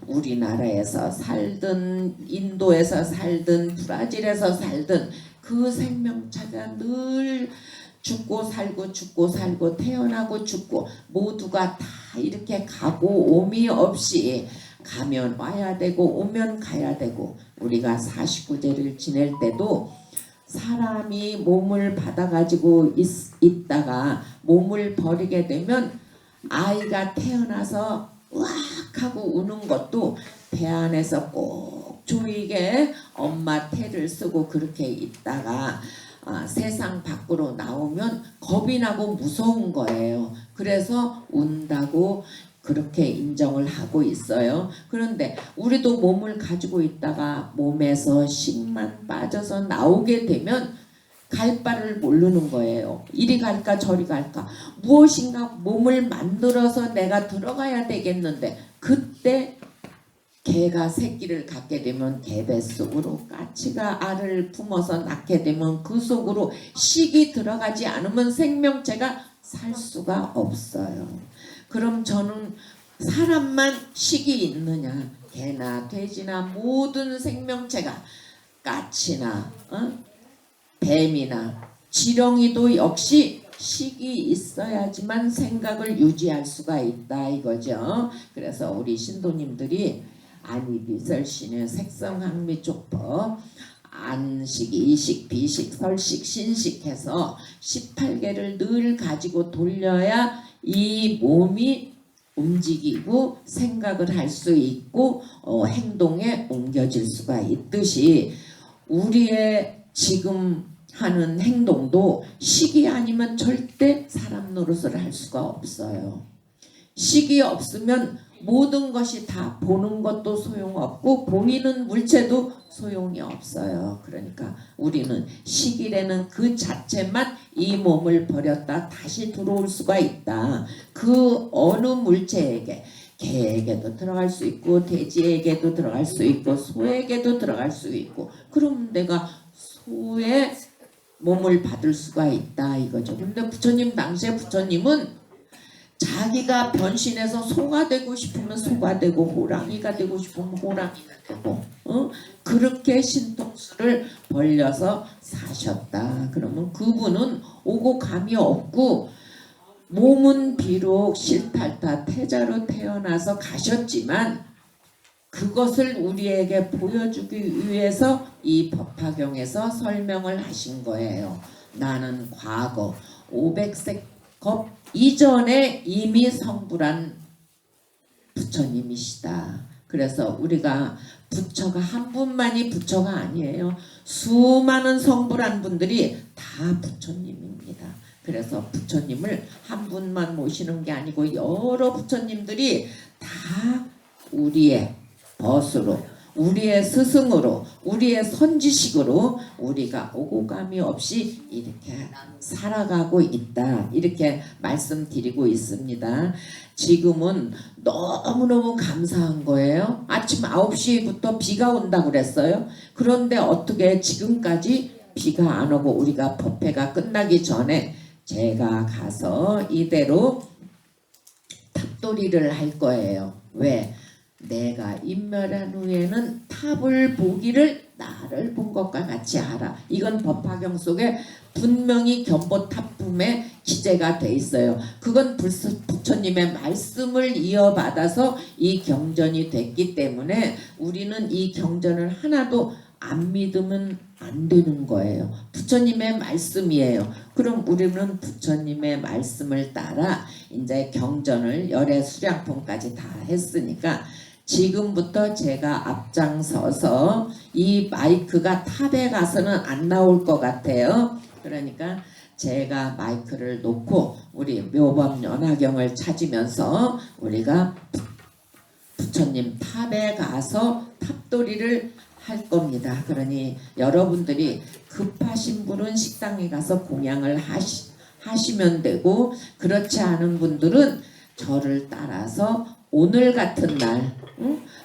Speaker 6: 우리나라에서 살든 인도에서 살든 브라질에서 살든 그 생명체가 늘 죽고 살고 태어나고 죽고 모두가 다 이렇게 가고 오미 없이 가면 와야 되고 오면 가야 되고. 우리가 49제를 지낼 때도 사람이 몸을 받아가지고 있다가 몸을 버리게 되면 아이가 태어나서 으악 하고 우는 것도 배 안에서 꼭 조이게 엄마 태를 쓰고 그렇게 있다가 세상 밖으로 나오면 겁이 나고 무서운 거예요. 그래서 운다고 그렇게 인정을 하고 있어요. 그런데 우리도 몸을 가지고 있다가 몸에서 식만 빠져서 나오게 되면 갈 바를 모르는 거예요. 이리 갈까 저리 갈까. 무엇인가 몸을 만들어서 내가 들어가야 되겠는데 그때 개가 새끼를 갖게 되면 개 뱃속으로 까치가 알을 품어서 낳게 되면 그 속으로 식이 들어가지 않으면 생명체가 살 수가 없어요. 그럼 저는 사람만 식이 있느냐. 개나 돼지나 모든 생명체가 까치나 뱀이나 지렁이도 역시 식이 있어야지만 생각을 유지할 수가 있다 이거죠. 그래서 우리 신도님들이 안이비설신의 색성학미족법 안식, 이식, 비식, 설식, 신식 해서 18개를 늘 가지고 돌려야 이 몸이 움직이고 생각을 할 수 있고 행동에 옮겨질 수가 있듯이 우리의 지금 하는 행동도 식이 아니면 절대 사람 노릇을 할 수가 없어요. 식이 없으면 모든 것이 다 보는 것도 소용없고 보이는 물체도 소용이 없어요. 그러니까 우리는 식이라는 그 자체만 이 몸을 버렸다 다시 들어올 수가 있다. 그 어느 물체에게 개에게도 들어갈 수 있고 돼지에게도 들어갈 수 있고 소에게도 들어갈 수 있고 그럼 내가 소의 몸을 받을 수가 있다 이거죠. 근데 부처님 당시에 부처님은 자기가 변신해서 소가 되고 싶으면 소가 되고 호랑이가 되고 싶으면 호랑이가 되고 그렇게 신통수를 벌려서 사셨다. 그러면 그분은 오고 감이 없고 몸은 비록 실탈타 태자로 태어나서 가셨지만 그것을 우리에게 보여주기 위해서 이 법화경에서 설명을 하신 거예요. 나는 과거 500세 겁 이전에 이미 성불한 부처님이시다. 그래서 우리가 부처가 한 분만이 부처가 아니에요. 수많은 성불한 분들이 다 부처님입니다. 그래서 부처님을 한 분만 모시는 게 아니고 여러 부처님들이 다 우리의 벗으로 우리의 스승으로 우리의 선지식으로 우리가 오고감이 없이 이렇게 살아가고 있다 이렇게 말씀드리고 있습니다. 지금은 너무너무 감사한 거예요. 아침 9시부터 비가 온다고 그랬어요. 그런데 어떻게 지금까지 비가 안 오고 우리가 법회가 끝나기 전에 제가 가서 이대로 탑돌이를 할 거예요. 왜? 내가 인멸한 후에는 탑을 보기를 나를 본 것과 같이 하라. 이건 법화경 속에 분명히 견보탑품에 기재가 돼 있어요. 그건 부처님의 말씀을 이어받아서 이 경전이 됐기 때문에 우리는 이 경전을 하나도 안 믿으면 안 되는 거예요. 부처님의 말씀이에요. 그럼 우리는 부처님의 말씀을 따라 이제 경전을 열애 수량품까지 다 했으니까 지금부터 제가 앞장서서 이 마이크가 탑에 가서는 안 나올 것 같아요. 그러니까 제가 마이크를 놓고 우리 묘법 연화경을 찾으면서 우리가 부처님 탑에 가서 탑돌이를 할 겁니다. 그러니 여러분들이 급하신 분은 식당에 가서 공양을 하시면 되고 그렇지 않은 분들은 저를 따라서 오늘 같은 날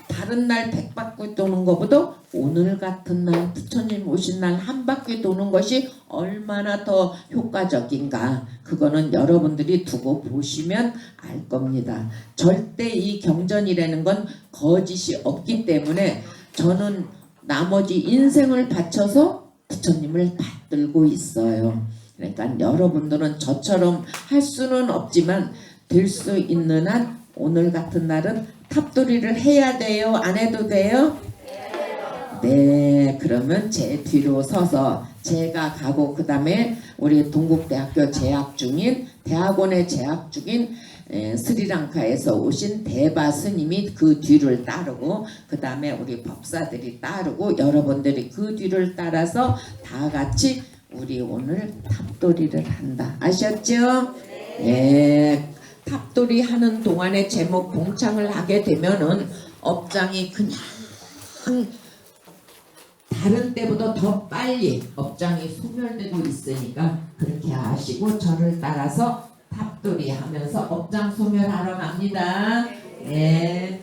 Speaker 6: 다른 날 100바퀴 도는 것보다 오늘 같은 날 부처님 오신 날 한 바퀴 도는 것이 얼마나 더 효과적인가 그거는 여러분들이 두고 보시면 알 겁니다. 절대 이 경전이라는 건 거짓이 없기 때문에 저는 나머지 인생을 바쳐서 부처님을 받들고 있어요. 그러니까 여러분들은 저처럼 할 수는 없지만 될 수 있는 한 오늘 같은 날은 탑돌이를 해야 돼요? 안 해도 돼요? 네, 그러면 제 뒤로 서서 제가 가고 그 다음에 우리 동국대학교 재학 중인 대학원에 재학 중인 스리랑카에서 오신 대바 스님이 그 뒤를 따르고 그 다음에 우리 법사들이 따르고 여러분들이 그 뒤를 따라서 다 같이 우리 오늘 탑돌이를 한다. 아셨죠? 네. 탑돌이 하는 동안에 제목 봉창을 하게 되면은 업장이 그냥 다른 때보다 더 빨리 업장이 소멸되고 있으니까 그렇게 아시고 저를 따라서 탑돌이 하면서 업장 소멸하러 갑니다. 네.